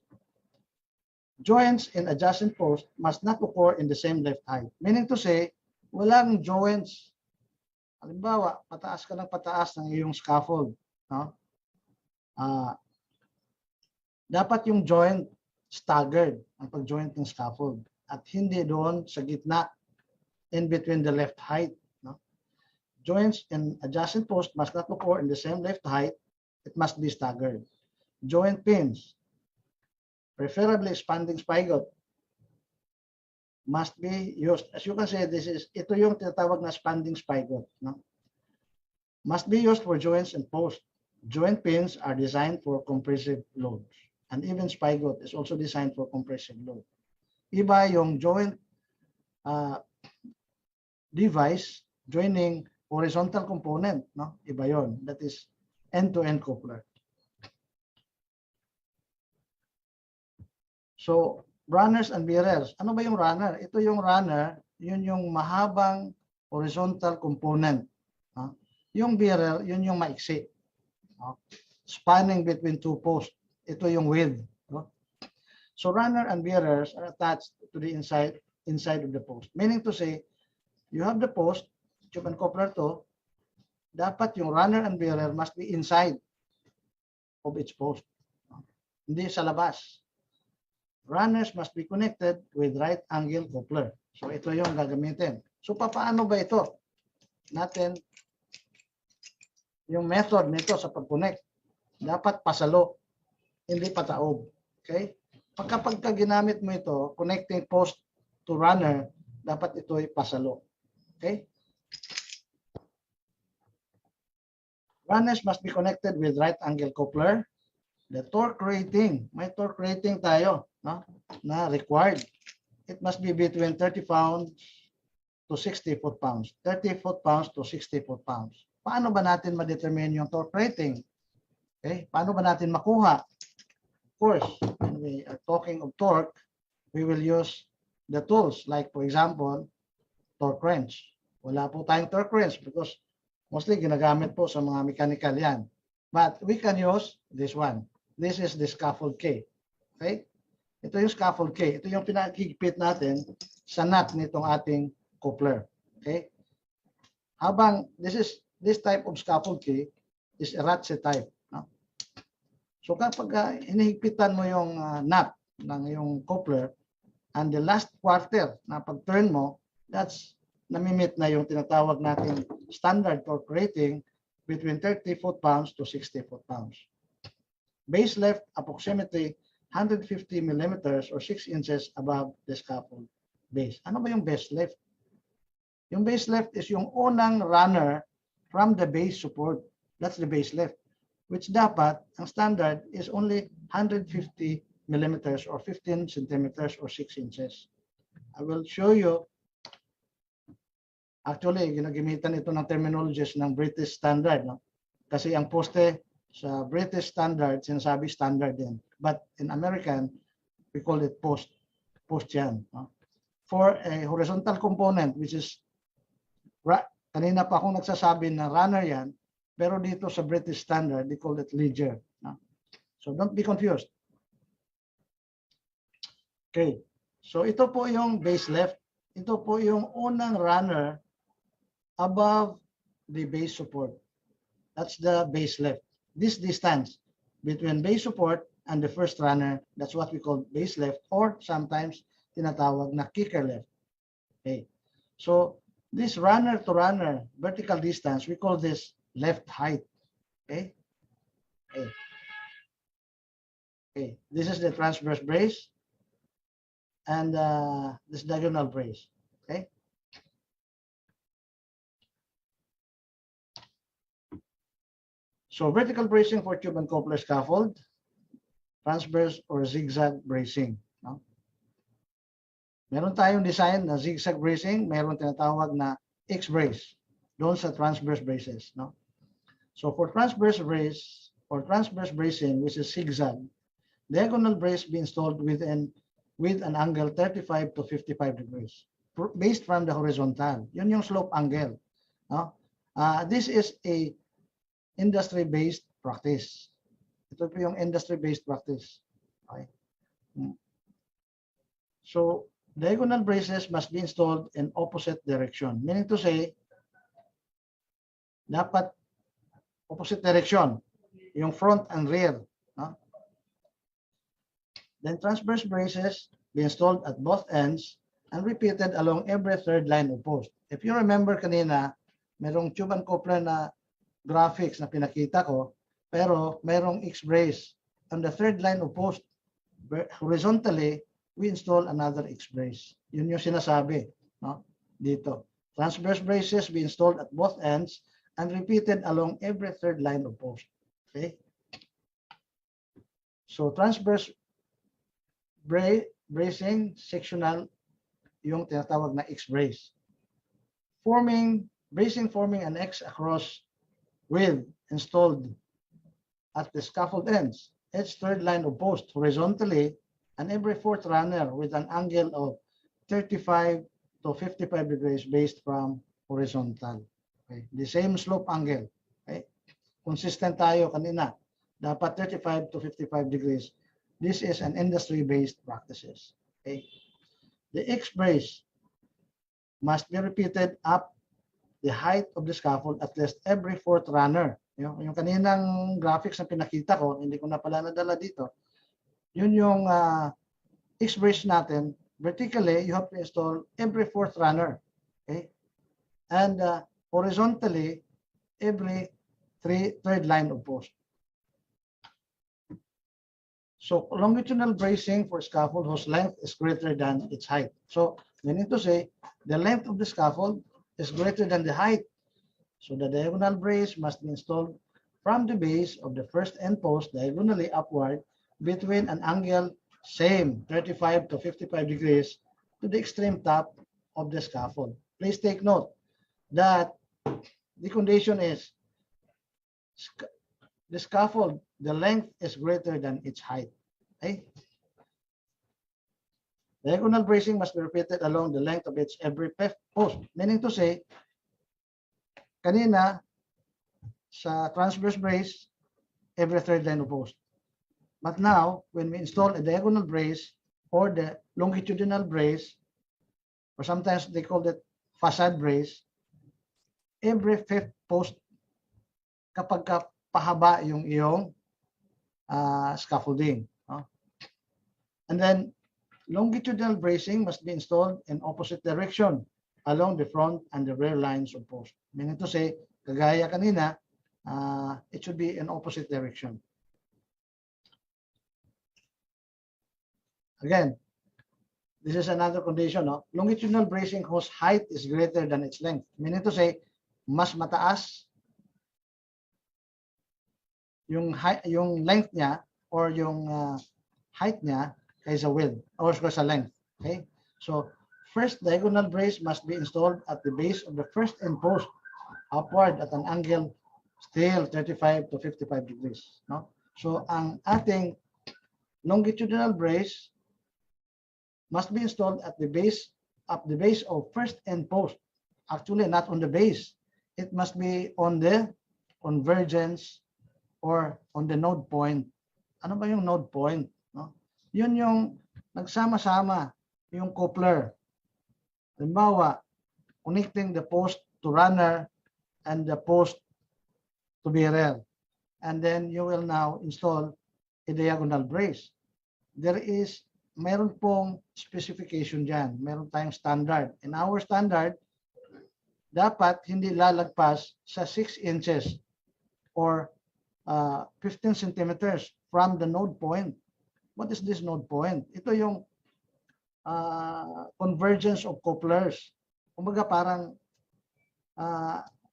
Joints in adjacent post must not occur in the same left height. Meaning to say, walang joints. Halimbawa, pataas ka ng pataas ng iyong scaffold. No? Dapat yung joint staggered ang pag-joint ng scaffold at hindi doon sa gitna in between the left height. No? Joints in adjacent post must not occur in the same left height. It must be staggered. Joint pins, preferably expanding spigot, must be used. As you can see, ito yung tinatawag na expanding spigot. No? Must be used for joints and post. Joint pins are designed for compressive loads. And even spigot is also designed for compressive load. Iba yung joint device joining horizontal component. No? Iba yon. That is end-to-end coupler. So, runners and bearers. Ano ba yung runner? Ito yung runner, yun yung mahabang horizontal component. No? Yung bearer, yun yung maiksi. No? Spanning between two posts. Ito yung width. No? So, runner and bearers are attached to the inside of the post. Meaning to say, you have the post, tube and coupler to, dapat yung runner and bearer must be inside of each post. No? Hindi sa labas. Runners must be connected with right angle coupler. So ito yung gagamitin. So paano ba ito? Natin yung method nito sa pag-connect. Dapat pasalo, hindi pataob. Okay? Pagka ginamit mo ito, connecting post to runner, dapat ito ay pasalo. Okay? Runners must be connected with right angle coupler. The torque rating, may torque rating tayo, no? Na required. It must be between 30 pounds to 60 foot-pounds. 30 foot-pounds to 60 foot-pounds. Paano ba natin ma-determine yung torque rating? Okay? Paano ba natin makuha? Of course, when we are talking of torque, we will use the tools like, for example, torque wrench. Wala po tayong torque wrench because mostly ginagamit po sa mga mechanical yan. But we can use this one. This is the scaffold K. Okay? Ito yung scaffold K. Ito yung pinakikipit natin sa nut nitong ating coupler. Okay? Habang this type of scaffold K is a ratchet type. No? So kapag hinihigpitan mo yung nut ng yung coupler and the last quarter na pag-turn mo, that's namimit na yung tinatawag natin standard torque rating between 30 foot-pounds to 60 foot-pounds. Base left approximately 150 millimeters or 6 inches above the scaffold base. Ano ba yung base left? Yung base left is yung unang runner from the base support. That's the base left. Which dapat, ang standard is only 150 millimeters or 15 centimeters or 6 inches. I will show you. Actually, ginagamitan ito ng terminologies ng British standard. No? Kasi ang poste sa British standard, sinasabi standard din. But in American, we call it post. Post yan. No? For a horizontal component, which is, kanina pa akong nagsasabi na runner yan, pero dito sa British standard, they call it ledger. No? So don't be confused. Okay. So ito po yung base left. Ito po yung unang runner above the base support. That's the base left. This distance between base support and the first runner, that's what we call base left, or sometimes tinatawag na kicker left. Okay. So this runner to runner vertical distance, we call this left height. Okay. Okay. Okay. This is the transverse brace and this diagonal brace. Okay. So vertical bracing for tube and coupler scaffold, transverse or zigzag bracing. No? Meron tayong design na zigzag bracing, meron tinatawag na X-brace. doon sa transverse braces, no? So for transverse brace or transverse bracing, which is zigzag, diagonal brace be installed with an angle 35 to 55 degrees based from the horizontal. Yun yung slope angle, no? This is a industry-based practice. Ito po yung industry-based practice. Okay. So diagonal braces must be installed in opposite direction. Meaning to say, dapat opposite direction, yung front and rear. No? Then transverse braces be installed at both ends and repeated along every third line of post. If you remember kanina, merong tube and coupler na graphics na pinakita ko, pero merong X-brace. On the third line of post, horizontally, we install another X-brace. Yun yung sinasabi, no? Dito. Transverse braces be installed at both ends and repeated along every third line of post. Okay? So transverse bracing, sectional, yung tinatawag na X-brace. Bracing forming an X across with installed at the scaffold ends, each third line of post horizontally, and every fourth runner with an angle of 35 to 55 degrees based from horizontal. Okay? The same slope angle. Okay? Consistent tayo kanina. Dapat 35 to 55 degrees. This is an industry-based practices. Okay? The X-brace must be repeated up the height of the scaffold at least every fourth runner. Yung kaninang graphics na pinakita ko, hindi ko na pala nadala dito. Yun yung X-brace natin. Vertically, you have to install every fourth runner. Okay? And horizontally, every third line of post. So longitudinal bracing for scaffold whose length is greater than its height. So meaning to say, the length of the scaffold is greater than the height. So the diagonal brace must be installed from the base of the first end post diagonally upward between an angle same 35 to 55 degrees to the extreme top of the scaffold. Please take note that the condition is the scaffold, the length is greater than its height. Okay? Diagonal bracing must be repeated along the length of its every post. Meaning to say, kanina, sa transverse brace, every third line of post. But now, when we install a diagonal brace or the longitudinal brace, or sometimes they call it facade brace, every fifth post, kapag pahaba yung iyong scaffolding. And then, longitudinal bracing must be installed in opposite direction along the front and the rear lines of post. Meaning to say, kagaya kanina, it should be in opposite direction. Again, this is another condition. No? Longitudinal bracing whose height is greater than its length. Meaning to say, mas mataas yung length niya or yung height niya kaysa width or sa length. Okay? So, first diagonal brace must be installed at the base of the first end post upward at an angle still 35 to 55 degrees. No? So, ang ating longitudinal brace must be installed at the base of first end post. Actually, not on the base. It must be on the convergence or on the node point. Ano ba yung node point? No? Yun yung nagsama-sama yung coupler. Halimbawa, connecting the post to runner and the post to bearer. And then you will now install a diagonal brace. Meron pong specification dyan. Meron tayong standard. In our standard, dapat hindi lalagpas sa 6 inches or 15 centimeters from the node point. What is this node point? Ito yung convergence of couplers. Kumbaga parang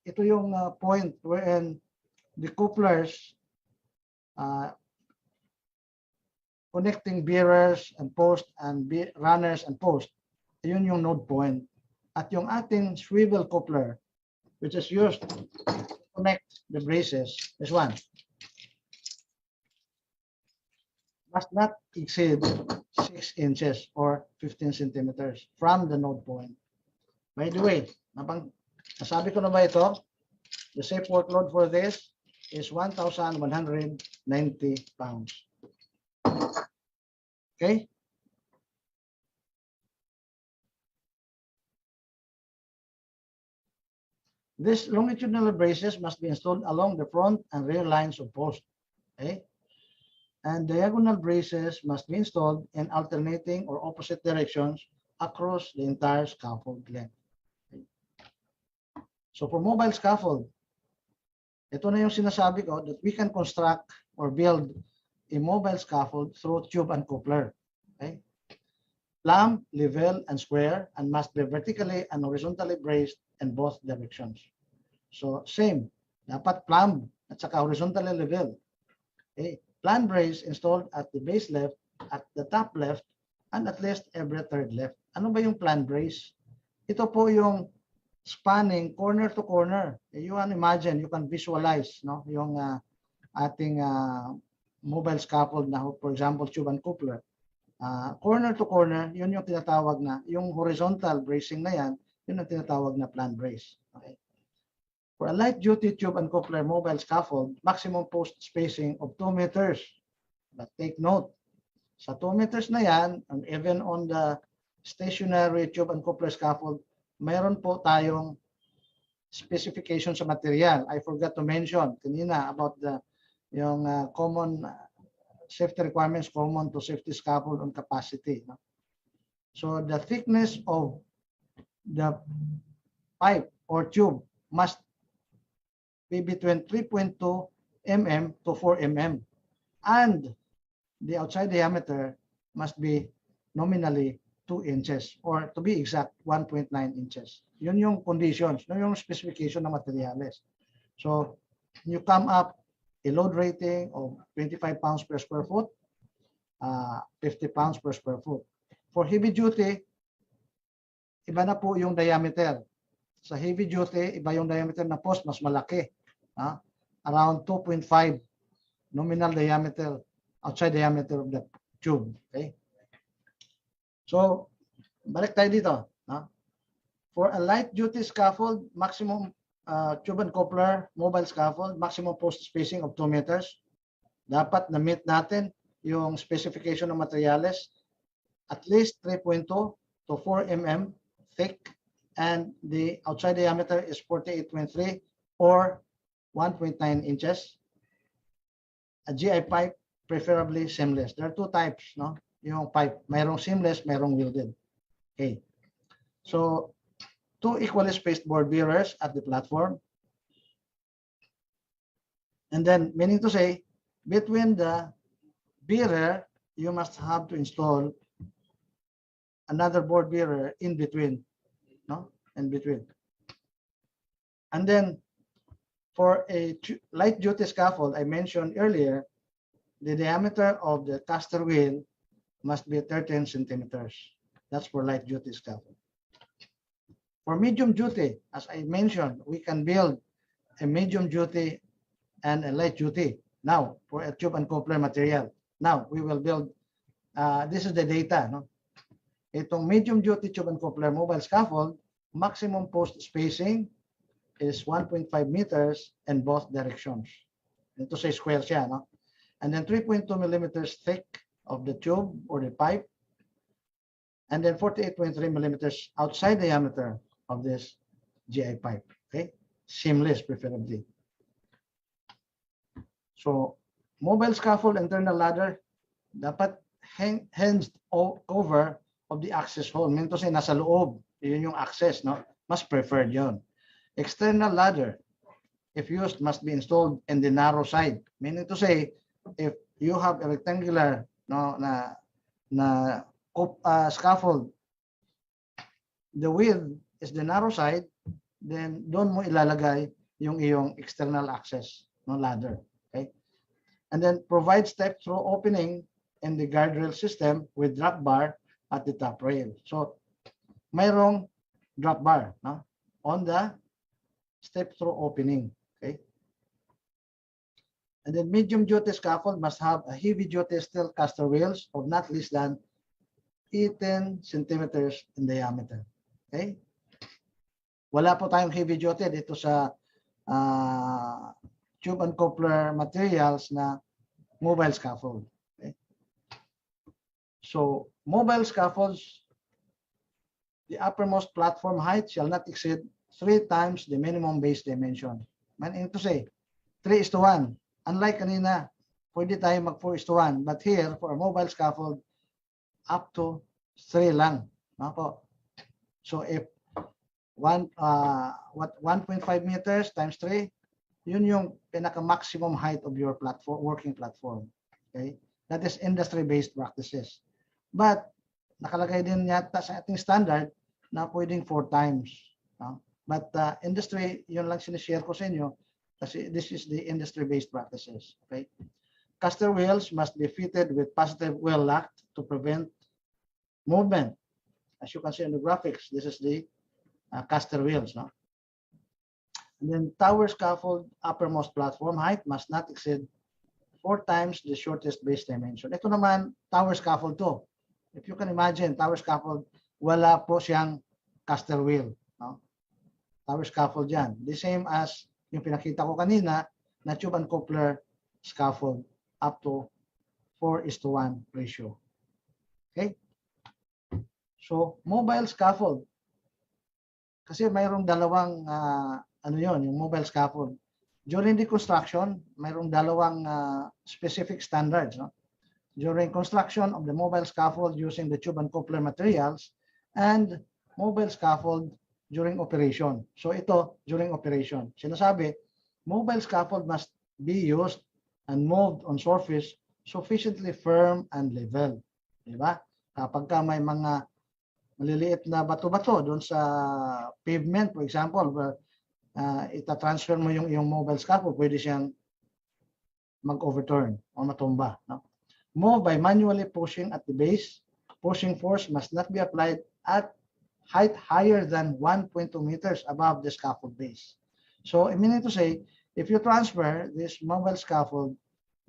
ito yung point wherein the couplers connecting bearers and post and runners and post. Yun yung node point. At yung ating swivel coupler, which is used to connect the braces, this one, must not exceed 6 inches or 15 centimeters from the node point. By the way, nasabi ko na ba ito? The safe workload for this is 1,190 pounds. Okay? These longitudinal braces must be installed along the front and rear lines of post. Okay? And diagonal braces must be installed in alternating or opposite directions across the entire scaffold length. Okay? So for mobile scaffold, ito na yung sinasabi ko that we can construct or build a mobile scaffold through tube and coupler. Okay? Plumb, level, and square, and must be vertically and horizontally braced in both directions. So same, dapat plumb at saka horizontally level. Okay? Plumb brace installed at the base left, at the top left, and at least every third left. Ano ba yung plumb brace? Ito po yung spanning corner to corner. You can imagine, you can visualize, no, yung ating mobile scaffold na, for example, tube and coupler. Corner to corner, yun yung tinatawag na, yung horizontal bracing na yan, yun ang tinatawag na plumb brace. Okay. For a light duty tube and coupler mobile scaffold, maximum post spacing of 2 meters. But take note, sa 2 meters na yan, and even on the stationary tube and coupler scaffold, mayroon po tayong specification sa material. I forgot to mention kanina about yung common safety requirements common to safety scaffold on capacity. No? So the thickness of the pipe or tube must be between 3.2 mm to 4 mm, and the outside diameter must be nominally 2 inches, or to be exact, 1.9 inches. Yun yung conditions, yun yung specification ng materials. So you come up a load rating of 25 pounds per square foot, 50 pounds per square foot. For heavy duty, iba na po yung diameter. Sa heavy duty, iba yung diameter na post, mas malaki. Around 2.5 nominal diameter, outside diameter of the tube. Okay? So, balik tayo dito. For a light duty scaffold, maximum tube and coupler mobile scaffold, maximum post spacing of 2 meters. Dapat na-meet natin yung specification ng materials, at least 3.2 to 4 mm thick, and the outside diameter is 48.3 or 1.9 inches. A GI pipe, preferably seamless. There are two types, no? Yung pipe, mayroong seamless, mayroong welded. Okay. So, 2 equally spaced board bearers at the platform. And then, meaning to say, between the bearer, you must have to install another board bearer in between, no? In between. And then, for a light duty scaffold, I mentioned earlier, the diameter of the caster wheel must be 13 centimeters. That's for light duty scaffold. For medium duty, as I mentioned, we can build a medium duty and a light duty. Now, for a tube and coupler material. Now, we will build, this is the data, no? Itong medium duty tube and coupler mobile scaffold, maximum post spacing is 1.5 meters in both directions. Ito say square siya, no? And then 3.2 millimeters thick of the tube or the pipe, and then 48.3 millimeters outside diameter of this GI pipe. Okay, seamless preferably. So mobile scaffold internal ladder dapat hinged over of the access hole. Meaning to say nasa loob, yun yung access, no? Mas preferred yun. External ladder, if used, must be installed in the narrow side. Meaning to say, if you have a rectangular, no, scaffold, the width is the narrow side, then doon mo ilalagay yung iyong external access, no, ladder. Okay? And then provide step-through opening in the guardrail system with drop bar at the top rail. So mayroong drop bar, no, on the step-through opening. Okay. And then medium duty scaffold must have a heavy duty steel caster wheels of not less than 10 centimeters in diameter. Okay. Wala po tayong heavy duty dito sa tube and coupler materials na mobile scaffold. Okay. So mobile scaffolds, the uppermost platform height shall not exceed 3 times the minimum base dimension. Meaning to say, 3:1. Unlike kanina, pwede tayo mag 4:1. But here, for a mobile scaffold, up to 3 lang. Ako. So if 1.5 meters times 3, yun yung pinaka-maximum height of your platform, working platform. Okay? That is industry-based practices. But nakalagay din yata sa ating standard na pwedeng 4 times. No? But industry, yun lang sinishare ko sa inyo kasi this is the industry-based practices. Okay? Caster wheels must be fitted with positive wheel lock to prevent movement. As you can see in the graphics, this is the caster wheels. No? And then tower scaffold uppermost platform height must not exceed 4 times the shortest base dimension. Ito naman, tower scaffold to. If you can imagine, tower scaffold, wala po siyang caster wheel. No? Tower scaffold yan. The same as yung pinakita ko kanina na tube and coupler scaffold up to 4:1 ratio. Okay? So, mobile scaffold. Kasi mayroong dalawang, ano yon, yung mobile scaffold. During the construction, mayroong dalawang specific standards. No? During construction of the mobile scaffold using the tube and coupler materials and mobile scaffold during operation. So ito, during operation. Sinasabi, mobile scaffold must be used and moved on surface sufficiently firm and level. Diba? Kapag ka may mga maliliit na bato-bato doon sa pavement, for example, where ita-transfer mo yung mobile scaffold, pwede siyang mag-overturn o matumba. No? Move by manually pushing at the base. Pushing force must not be applied at height higher than 1.2 meters above the scaffold base. So, I mean to say, if you transfer this mobile scaffold,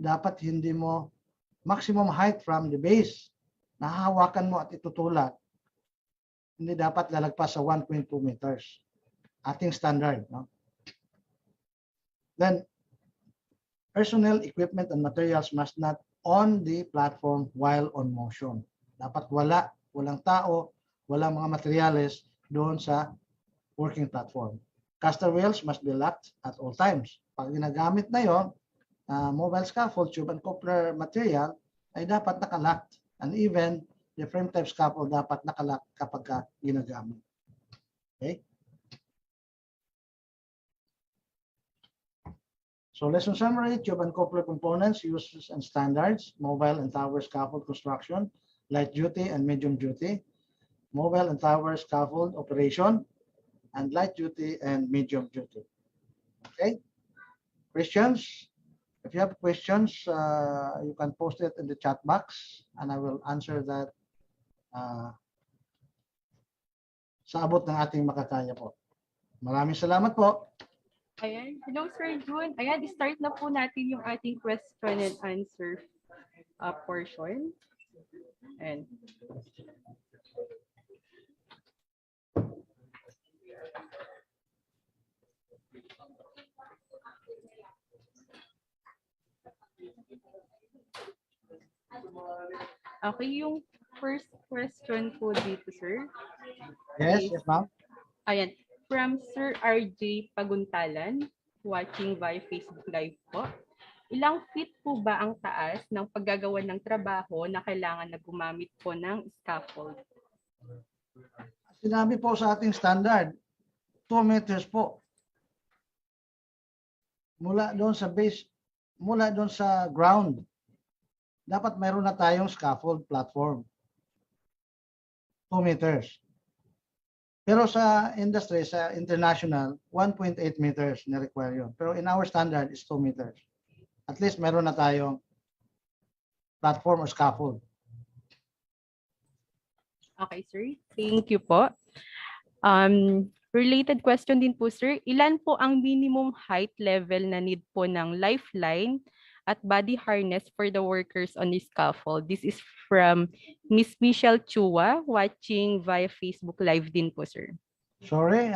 dapat hindi mo maximum height from the base. Nahahawakan mo at itutulak. Hindi dapat lalagpas sa 1.2 meters. Ating standard. No? Then, personnel, equipment, and materials must not on the platform while on motion. Dapat walang tao, walang mga materyales doon sa working platform. Caster wheels must be locked at all times. Pag ginagamit na yon, mobile scaffold, tube and coupler material, ay dapat nakalocked. And even the frame type scaffold dapat nakalock kapag ginagamit. Okay? So lesson summary, tube and coupler components, uses and standards, mobile and tower scaffold construction, light duty and medium duty, mobile and tower scaffold operation, and light duty and medium duty. Okay? Questions? If you have questions, you can post it in the chat box and I will answer that sa abot ng ating makakaya po. Maraming salamat po. Ayan. Hello, Sir June. Ayan, start na po natin yung ating question and answer portion. And okay, yung first question po dito, sir. Yes, yes, ma'am. Ayan. From Sir RJ Paguntalan, watching via Facebook Live po. Ilang feet po ba ang taas ng paggagawa ng trabaho na kailangan na gumamit po ng scaffold? Sinabi po sa ating standard, 2 meters po. Mula doon sa base, mula doon sa ground, dapat mayroon na tayong scaffold platform. 2 meters. Pero sa industry, sa international, 1.8 meters na require yun. Pero in our standard, is 2 meters. At least meron na tayong platform or scaffold. Okay, sir. Thank you po. Related question din po, sir. Ilan po ang minimum height level na need po ng lifeline at body harness for the workers on the scaffold? This is from Miss Michelle Chua, watching via Facebook Live din po, sir. Sorry,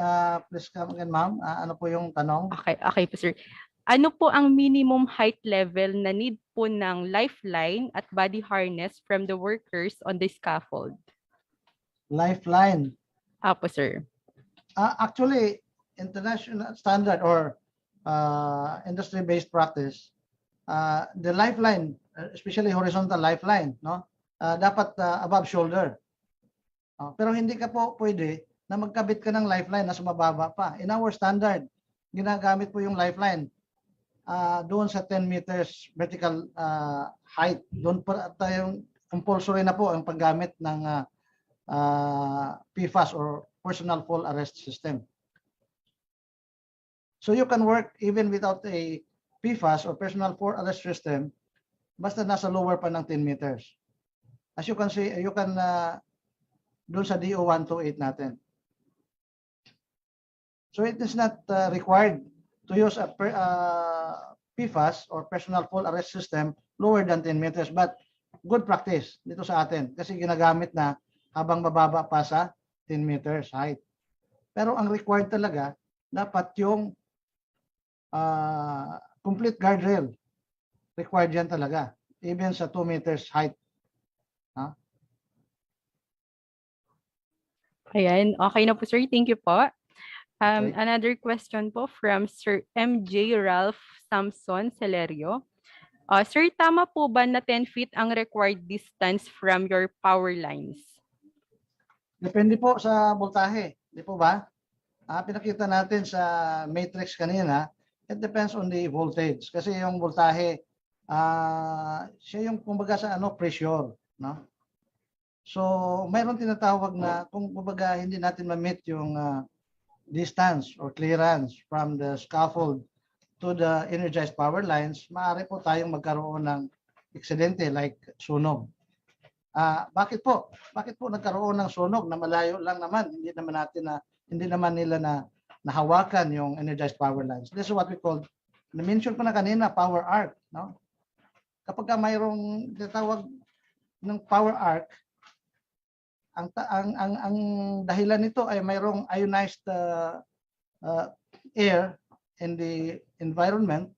please come again, ma'am. Ano po yung tanong? Okay po, sir. Ano po ang minimum height level na need po ng lifeline at body harness from the workers on the scaffold? Lifeline. Apo, sir. Actually, international standard or industry-based practice, the lifeline, especially horizontal lifeline, no, dapat above shoulder. Pero hindi ka po pwede na magkabit ka ng lifeline na sumababa pa. In our standard, ginagamit po yung lifeline doon sa 10 meters vertical height. Doon pa tayong compulsory na po ang paggamit ng PFAS or personal fall arrest system. So you can work even without a PFAS or personal fall arrest system basta nasa lower pa ng 10 meters. As you can see, you can doon sa DO 128 natin. So it is not required to use a PFAS or personal fall arrest system lower than 10 meters, but good practice dito sa atin kasi ginagamit na habang mababa pa sa 10 meters height. Pero ang required talaga, dapat yung complete guardrail. Required yan talaga, even sa 2 meters height. Ayan, okay na po, sir. Thank you po. Okay. Another question po from Sir MJ Ralph Samson Celerio. Sir, tama po ba na 10 feet ang required distance from your power lines? Depende po sa voltahe, di po ba? Pinakita natin sa matrix kanina, it depends on the voltage. Kasi yung voltahe, siya yung kumbaga sa pressure, no? So, mayroon tinatawag na kung kumbaga hindi natin ma-meet yung distance or clearance from the scaffold to the energized power lines, maaari po tayong magkaroon ng aksidente like sunog. Bakit po? Bakit po nagkaroon ng sunog na malayo lang naman? Hindi naman nila nahawakan yung energized power lines. This is what we call, na-mention ko na kanina, power arc, no? Kapag mayroong tinatawag ng power arc, ang dahilan nito ay mayroong ionized air in the environment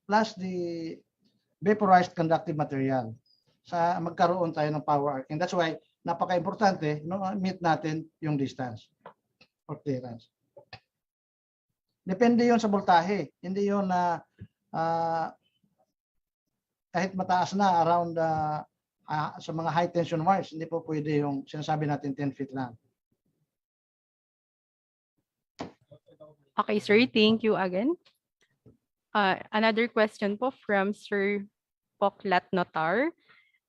plus the vaporized conductive material sa magkaroon tayo ng power arc. And that's why napaka-importante meet natin yung distance or clearance. Depende yon sa voltahe. Hindi yon na kahit mataas na around sa mga high tension wires, hindi po pwede yung sinasabi natin 10 feet lang. Okay, sir. Thank you again. Another question po from Sir Poklat Notar.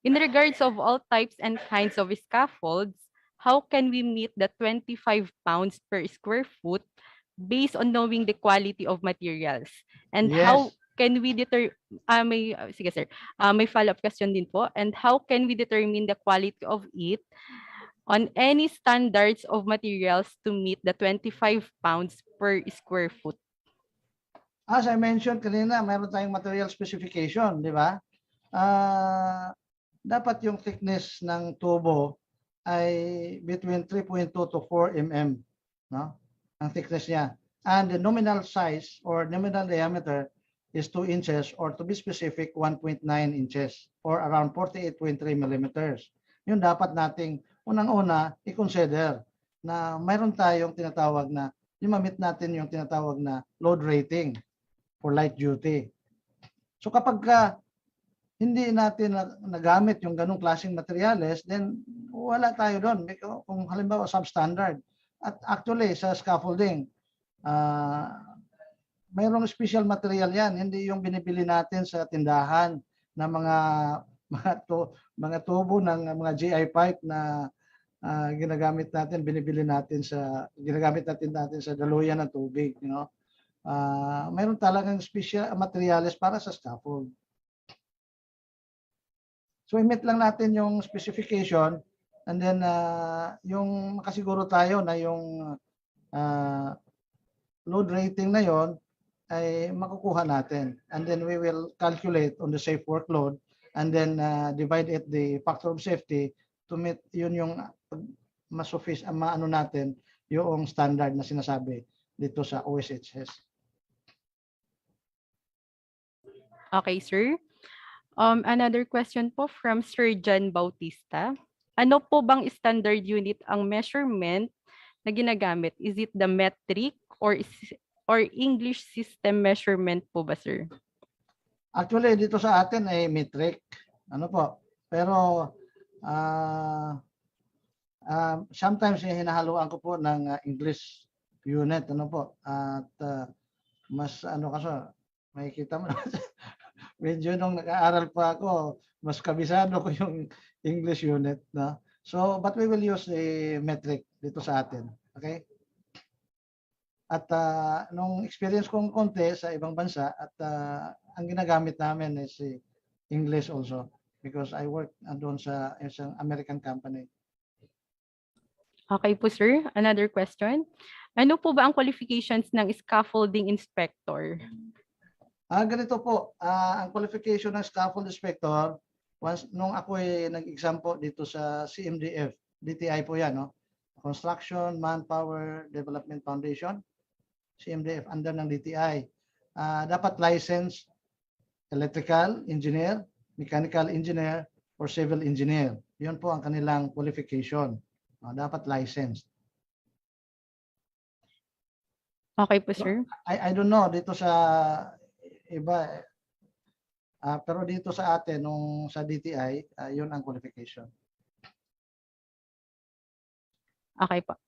In regards of all types and kinds of scaffolds, how can we meet the 25 pounds per square foot based on knowing the quality of materials? And Yes. how can we sige sir, may follow-up question din po. And how can we determine the quality of it on any standards of materials to meet the 25 pounds per square foot? As I mentioned kanina, mayroon tayong material specification, di ba? Dapat yung thickness ng tubo ay between 3.2 to 4 mm, no? Ang thickness niya. And the nominal size or nominal diameter is 2 inches or to be specific 1.9 inches or around 48.3 millimeters. Yun dapat nating unang-una i-consider na mayroon tayong tinatawag na yung ma-meet natin yung tinatawag na load rating for light duty. So kapag hindi natin nagamit yung ganung klaseng materials, then wala tayo doon. Kung halimbawa substandard. At actually sa scaffolding, mayroong special material yan. Hindi yung binibili natin sa tindahan na mga tubo ng mga GI pipe na ginagamit natin sa daluyan ng tubig, you know. Mayroon talagang special materials para sa scaffold. So i-meet lang natin yung specification and then yung makasiguro tayo na yung load rating na yon ay makukuha natin. And then we will calculate on the safe workload and then divide it the factor of safety to meet yun yung maano natin yung standard na sinasabi dito sa OSHS. Okay, sir. Another question po from Sir John Bautista. Ano po bang standard unit ang measurement na ginagamit? Is it the metric or English system measurement po ba, sir? Actually, dito sa atin ay metric. Ano po? Pero sometimes hinahaluan ko po ng English unit. Ano po? At mas ano kasi, makikita mo medyo nung nag-aaral pa ako, mas kabisado ko yung English unit. No? So, but we will use a metric dito sa atin. Okay? At nung experience kong konti sa ibang bansa, at ang ginagamit namin is English also because I work doon sa isang American company. Okay po, sir. Another question. Ano po ba ang qualifications ng scaffolding inspector? Ganito po, ang qualification ng scaffold inspector, once nung ako nag-exam po dito sa CMDF, DTI po yan, no? Construction Manpower Development Foundation, CMDF, under ng DTI. Dapat licensed electrical engineer, mechanical engineer, or civil engineer. Yun po ang kanilang qualification. Dapat licensed. Okay po, sir. I don't know dito sa iba, pero dito sa atin, nung sa DTI, yun ang qualification. Okay po.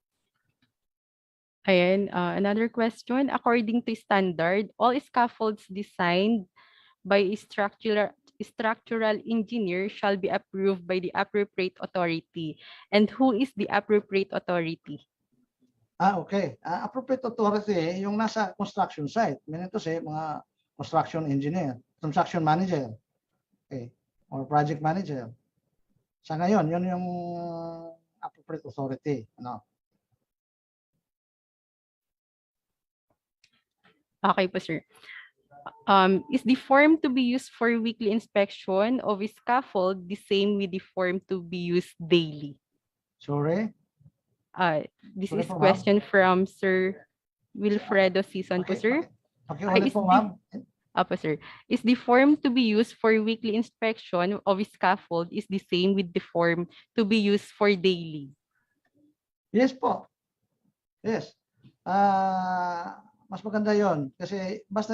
Ayan, another question. According to standard, all scaffolds designed by a structural engineer shall be approved by the appropriate authority. And who is the appropriate authority? Okay. Appropriate authority, yung nasa construction site. Meaning to say, mga construction engineer, construction manager, okay, or project manager. Sa ngayon, yun yung appropriate authority. Ano? Okay po, sir. Is the form to be used for weekly inspection of a scaffold the same with the form to be used daily? Sorry? This Sorry is po, question from Sir Wilfredo Season po, sir. Okay, ulit Is po, ma'am. Apo, sir. Is the form to be used for weekly inspection of a scaffold is the same with the form to be used for daily? Yes po. Yes. Mas maganda yon kasi basta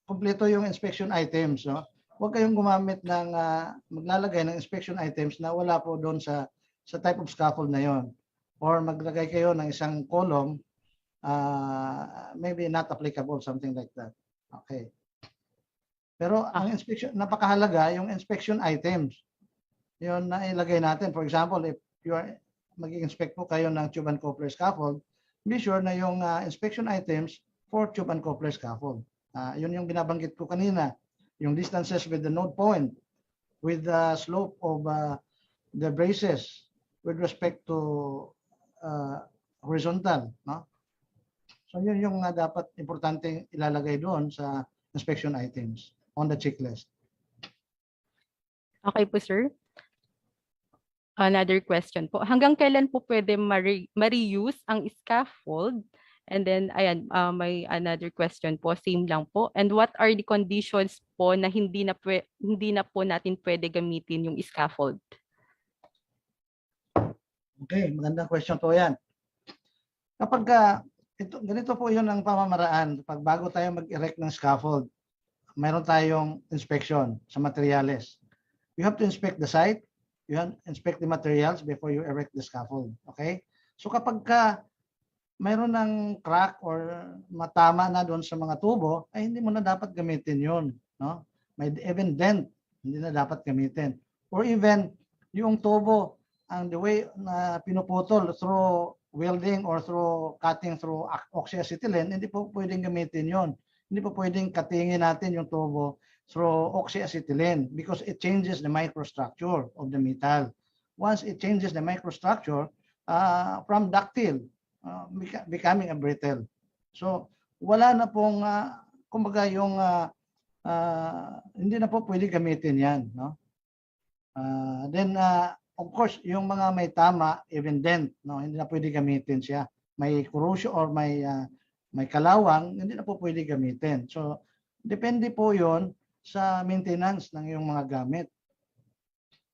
kompleto yung inspection items. No? Huwag kayong gumamit ng, maglalagay ng inspection items na wala po doon sa type of scaffold na yon. Or maglagay kayo ng isang column, maybe not applicable, something like that. Okay. Pero ang inspection, napakahalaga yung inspection items. Yun na ilagay natin. For example, if you are mag-inspect po kayo ng tube and coupler scaffold, be sure na yung inspection items for tube and coupler scaffold. Yun yung binabanggit ko kanina. Yung distances with the node point, with the slope of the braces with respect to horizontal. No? So yun yung dapat importante ilalagay doon sa inspection items on the checklist. Okay po, sir. Another question po. Hanggang kailan po pwede ma-reuse ang scaffold? And then, ayan, may another question po. Same lang po. And what are the conditions po na hindi na po natin pwede gamitin yung scaffold? Okay, magandang question po yan. Kapag ganito po yun ang pamamaraan. Pag bago tayo mag-erect ng scaffold, mayroon tayong inspection sa materials. You have to inspect the site, you have to inspect the materials before you erect the scaffold. Okay? So kapag mayroon ng crack or matama na doon sa mga tubo, ay hindi mo na dapat gamitin yun. No? May even dent, hindi na dapat gamitin. Or even yung tubo, ang the way na pinuputol through welding or through cutting through oxyacetylene, hindi po pwedeng gamitin yun. Hindi po pwedeng katingin natin yung tubo through oxyacetylene because it changes the microstructure of the metal. Once it changes the microstructure from ductile becoming a brittle. So wala na pong kumbaga yung hindi na po pwede gamitin yan, no? Then of course yung mga may tama, even dent, no, hindi na pwede gamitin siya. May corrosion or may kalawang, hindi na po pwede gamitin. So depende po 'yon sa maintenance ng yung mga gamit.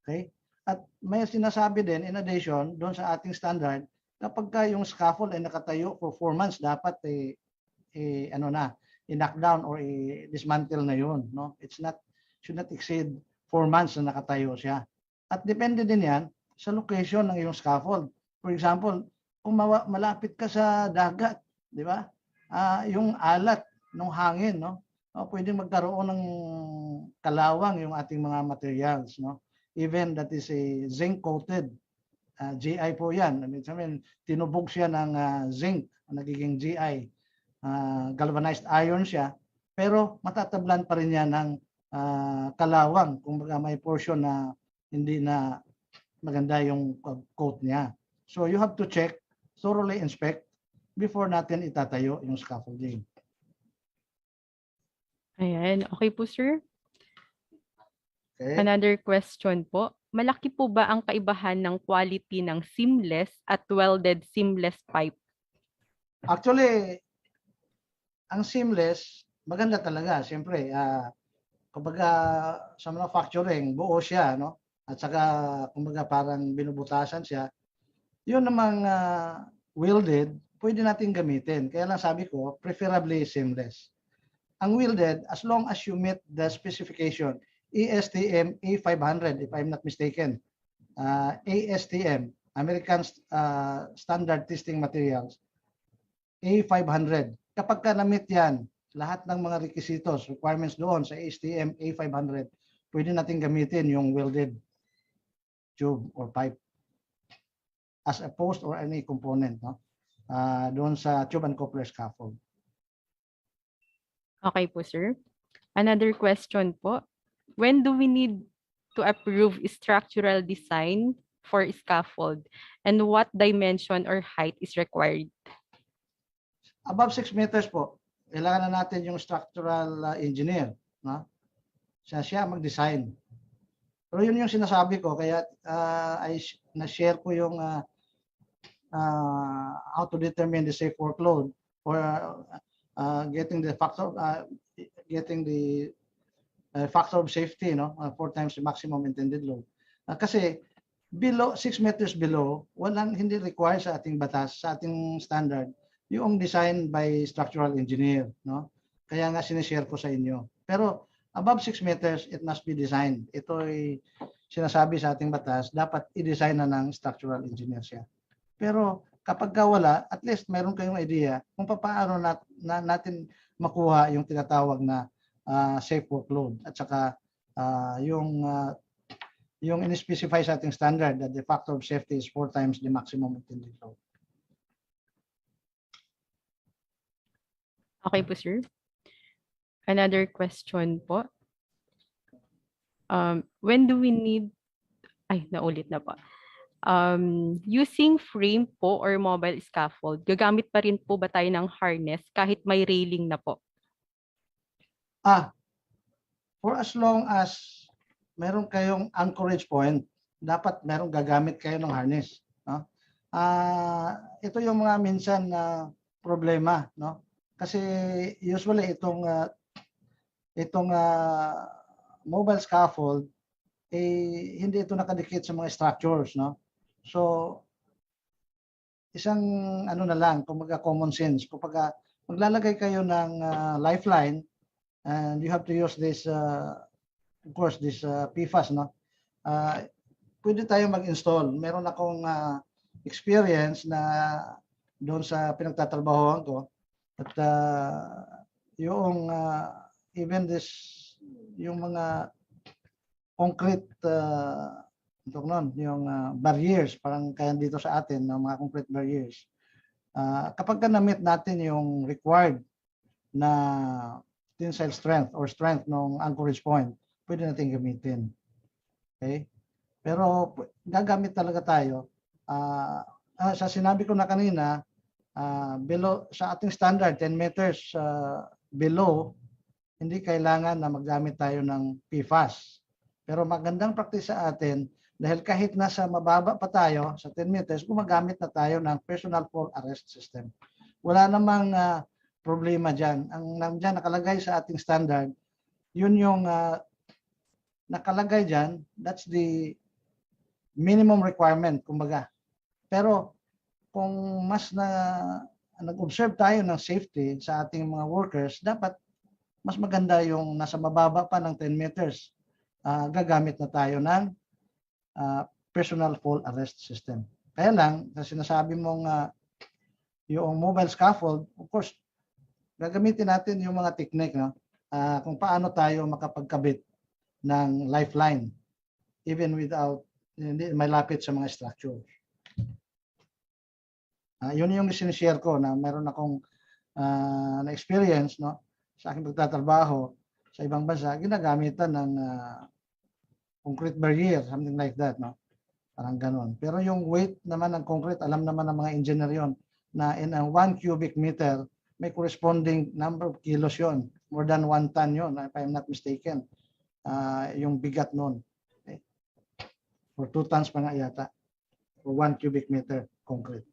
Okay? At may sinasabi din in addition doon sa ating standard, kapag ka yung scaffold ay nakatayo for 4 months, dapat i-knock down or i-dismantle na yun, no? Should not exceed 4 months na nakatayo siya. At depende din yan sa location ng iyong scaffold. For example, kung malapit ka sa dagat, di ba? Yung alat ng hangin, no? Pwedeng magkaroon ng kalawang yung ating mga materials, no? Even that is a zinc coated GI po yan. I mean, tinubog siya ng zinc, nagiging GI. Galvanized iron siya, pero matatablan pa rin yan ng kalawang kung may portion na hindi na maganda yung coat niya. So you have to check, thoroughly inspect before natin itatayo yung scaffolding. Ayan, okay po sir. Okay. Another question po. Malaki po ba ang kaibahan ng quality ng seamless at welded seamless pipe? Actually, ang seamless, maganda talaga. Siyempre, kumbaga sa manufacturing, buo siya, no? At saka, kumbaga parang binubutasan siya. Yun namang welded, pwede natin gamitin. Kaya lang sabi ko, preferably seamless. Ang welded, as long as you meet the specification, ASTM A500, if I'm not mistaken. ASTM, American Standard Testing Materials, A500. Kapag ka na-meet yan, lahat ng mga requisitos, requirements doon sa ASTM A500, pwede natin gamitin yung welded tube or pipe as a post or any component, no? Doon sa tube and coupler scaffold. Okay po sir. Another question po. When do we need to approve structural design for scaffold and what dimension or height is required? Above 6 meters po, kailangan na natin yung structural engineer, no? Siya mag-design. Pero yun yung sinasabi ko, kaya ay na-share ko yung how to determine the safe workload or getting the factor factor of safety, no? 4 times the maximum intended load. Kasi below 6 meters below, hindi required sa ating batas, sa ating standard, yung design by structural engineer, no? Kaya nga sinishare ko sa inyo. Pero above 6 meters, it must be designed. Ito ay sinasabi sa ating batas, dapat i-design na ng structural engineer siya. Pero kapag wala, at least mayroon kayong idea kung paano natin makuha yung tinatawag na safe workload at saka yung in-specify sa ating standard that the factor of safety is 4 times the maximum intended load. Okay po sir. Another question po. When do we need, naulit na po. Using frame po or mobile scaffold, gagamit pa rin po ba tayo ng harness kahit may railing na po? For as long as meron kayong anchorage point, dapat meron gagamit kayo ng harness, no? Ito yung mga minsan na problema, no? Kasi usually itong mobile scaffold hindi ito nakadikit sa mga structures, no? So isang na lang, kumbaga common sense, kapag maglalagay kayo ng lifeline and you have to use this of course this PFAS, no? Pwede tayo mag-install. Meron akong experience na doon sa pinagtatrabahoan ko at yung even yung mga concrete yung barriers, parang kaya dito sa atin ng mga concrete barriers. Kapag na-meet natin yung required na tensile strength or strength ng anchorage point, pwede natin gamitin. Okay? Pero gagamit talaga tayo. Sa sinabi ko na kanina, below sa ating standard 10 meters below, hindi kailangan na maggamit tayo ng PFAS. Pero magandang practice sa atin dahil kahit nasa mababa pa tayo sa 10 meters, gumagamit na tayo ng personal fall arrest system. Wala namang problema dyan. Ang nandiyan nakalagay sa ating standard, yun yung nakalagay dyan, that's the minimum requirement, kumbaga. Pero kung mas nag-observe tayo ng safety sa ating mga workers, dapat mas maganda yung nasa mababa pa ng 10 meters. Gagamit na tayo ng personal fall arrest system. Kaya lang, sa sinasabi mong yung mobile scaffold, of course, gagamitin natin yung mga technique, no? Kung paano tayo makapagkabit ng lifeline even without hindi may lapit sa mga structure. Yun yung sinishare ko na meron akong na-experience, no, sa aking pagtatrabaho sa ibang bansa, ginagamitan ng concrete barrier, something like that, no? Parang ganun. Pero yung weight naman ng concrete, alam naman ng mga engineer yon na in a 1 cubic meter, may corresponding number of kilos yon. More than 1 ton yon, if I'm not mistaken. Yung bigat nun. Okay. For 2 tons pa nga yata. For 1 cubic meter concrete.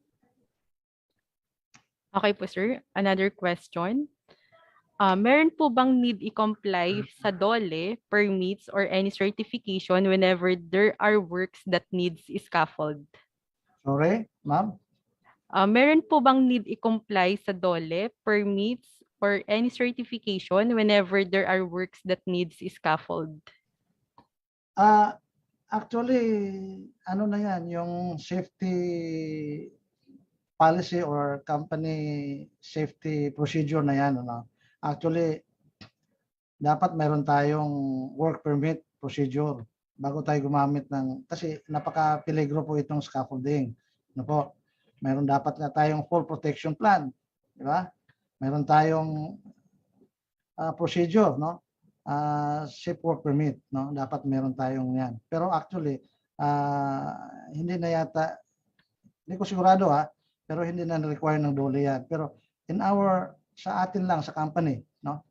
Okay po, sir. Another question. Meron po bang need i-comply sa DOLE, permits, or any certification whenever there are works that needs scaffold? Sorry, ma'am? Meron po bang need i-comply sa DOLE, permits, or any certification whenever there are works that needs scaffold? Actually, ano na yan, yung safety policy or company safety procedure na yan, ano? Actually, dapat meron tayong work permit procedure bago tayo gumamit ng, kasi napaka-peligro po itong scaffolding. Ano po? Meron dapat na tayong full protection plan, di ba? Meron tayong procedure, no? Safe work permit, no? Dapat meron tayong yan. Pero actually, hindi na yata, hindi ko sigurado pero hindi na require ng DOLE yan. Pero sa atin lang, sa company, no?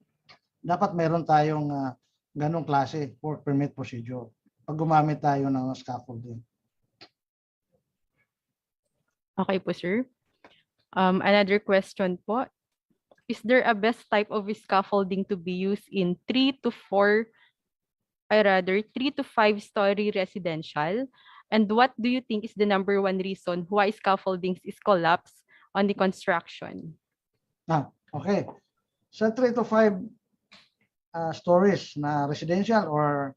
Dapat meron tayong ganong klase work permit procedure pag gumamit tayo ng scaffolding. Okay po, sir. Another question po. Is there a best type of scaffolding to be used in 3 to 5-story residential? And what do you think is the number one reason why scaffolding is collapsed on the construction? Okay. Sa 3 to 5 stories na residential or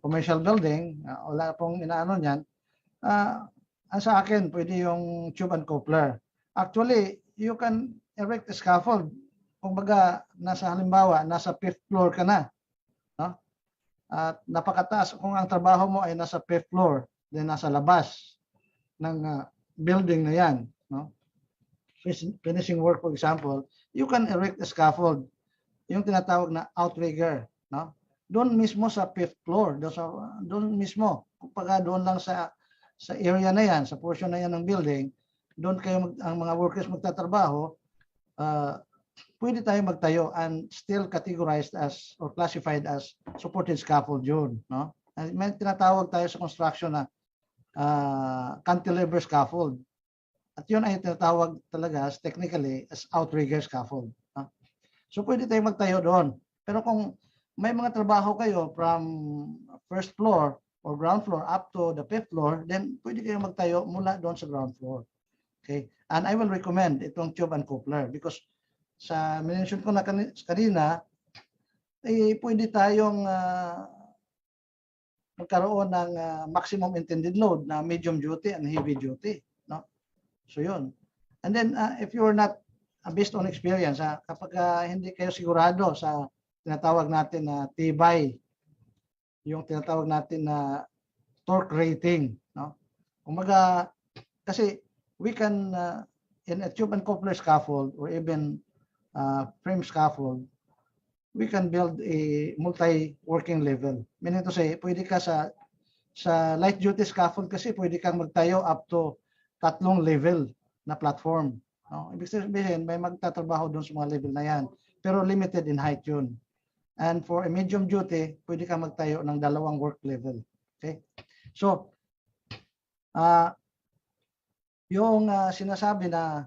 commercial building, wala pong inaano niyan, sa akin, pwede yung tube and coupler. Actually, you can erect a scaffold. Kumbaga, halimbawa, nasa 5th floor ka na. No? At napakataas. Kung ang trabaho mo ay nasa 5th floor, then nasa labas ng building na yan. No? Finishing work, for example, you can erect a scaffold. Yung tinatawag na outrigger. No? Doon mismo sa 5th floor. Doon mismo. Kumbaga, doon lang sa area na yan, sa portion na yan ng building, doon kayo ang mga workers magtatrabaho, pwede tayo magtayo and still categorized as or classified as supported scaffold yun. No? May tinatawag tayo sa construction na cantilever scaffold. At yun ay tinatawag talaga technically as outrigger scaffold. No? So pwede tayo magtayo doon. Pero kung may mga trabaho kayo from first floor or ground floor up to the 5th floor, then pwede kayo magtayo mula doon sa ground floor. Okay? And I will recommend itong tube and coupler because sa mention ko na kanina, pwede tayong magkaroon ng maximum intended load na medium duty and heavy duty. No? So yun. And then if you're not based on experience, kapag hindi kayo sigurado sa tinatawag natin na tibay, yung tinatawag natin na torque rating, no? Kumbaga, kasi we can in a tube and coupler scaffold or even frame scaffold, we can build a multi-working level. Meaning to say, pwede ka sa light duty scaffold kasi pwede kang magtayo up to 3 level na platform. No? Ibig sabihin, may magtatrabaho doon sa mga level na yan. Pero limited in height yun. And for a medium duty, pwede ka magtayo ng 2 work level. Okay? So, yung sinasabi na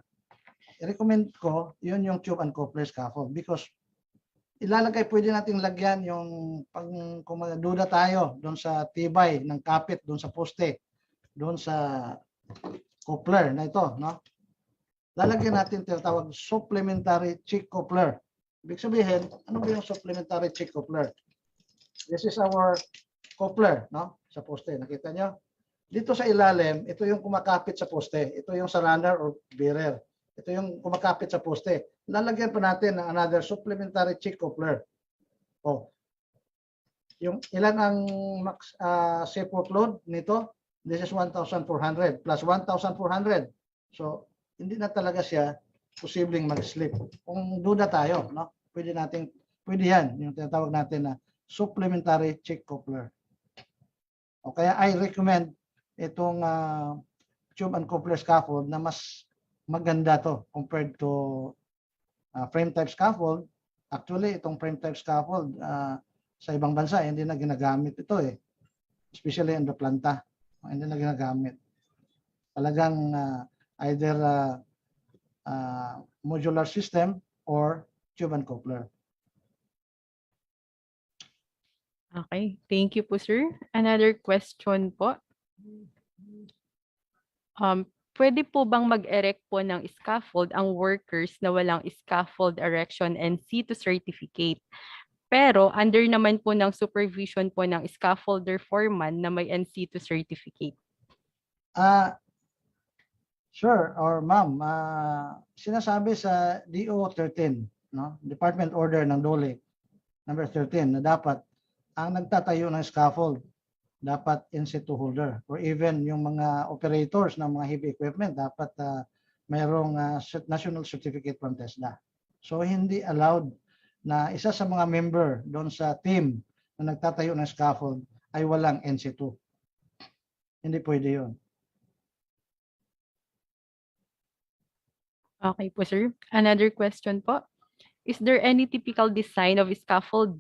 i-recommend ko, yun yung tube and coupler scaffold because ilalagay, pwede nating lagyan yung kung magduda tayo doon sa tibay ng kapit, doon sa poste, doon sa coupler na ito, no? Lalagyan natin tinatawag supplementary cheek coupler. Ibig sabihin, ano ba yung supplementary cheek coupler? This is our coupler, no? Sa poste, nakita nyo? Dito sa ilalim, ito yung kumakapit sa poste. Ito yung sa runner or bearer. Ito yung kumakapit sa poste. Lalagyan pa natin ng another supplementary cheek coupler. Oh. Yung ilan ang max support load nito? This is 1,400 plus 1,400. So, hindi na talaga siya posibleng mag-slip. Kung duda tayo, no? Pwede yan, yung tinatawag natin na supplementary cheek coupler. O kaya I recommend itong tube and coupler scaffold na mas maganda to compared to frame type scaffold. Actually, itong frame type scaffold sa ibang bansa hindi na ginagamit ito eh. Especially in the planta. Hindi na ginagamit. Talagang either modular system or tube and coupler. Okay, thank you po, sir. Another question po. Pwede po bang mag-erect po ng scaffold ang workers na walang scaffold erection and C2 certificate? Pero under naman po ng supervision po ng scaffolder foreman na may NC2 certificate. Sure, or ma'am, sinasabi sa DO 13, no? Department Order ng DOLE, number 13, na dapat ang nagtatayo ng scaffold, dapat NC2 holder. Or even yung mga operators ng mga heavy equipment, dapat mayroong national certificate from TESDA. So hindi allowed na isa sa mga member doon sa team na nagtatayo ng scaffold ay walang NC2. Hindi pwede yun. Okay po, sir. Another question po. Is there any typical design of scaffold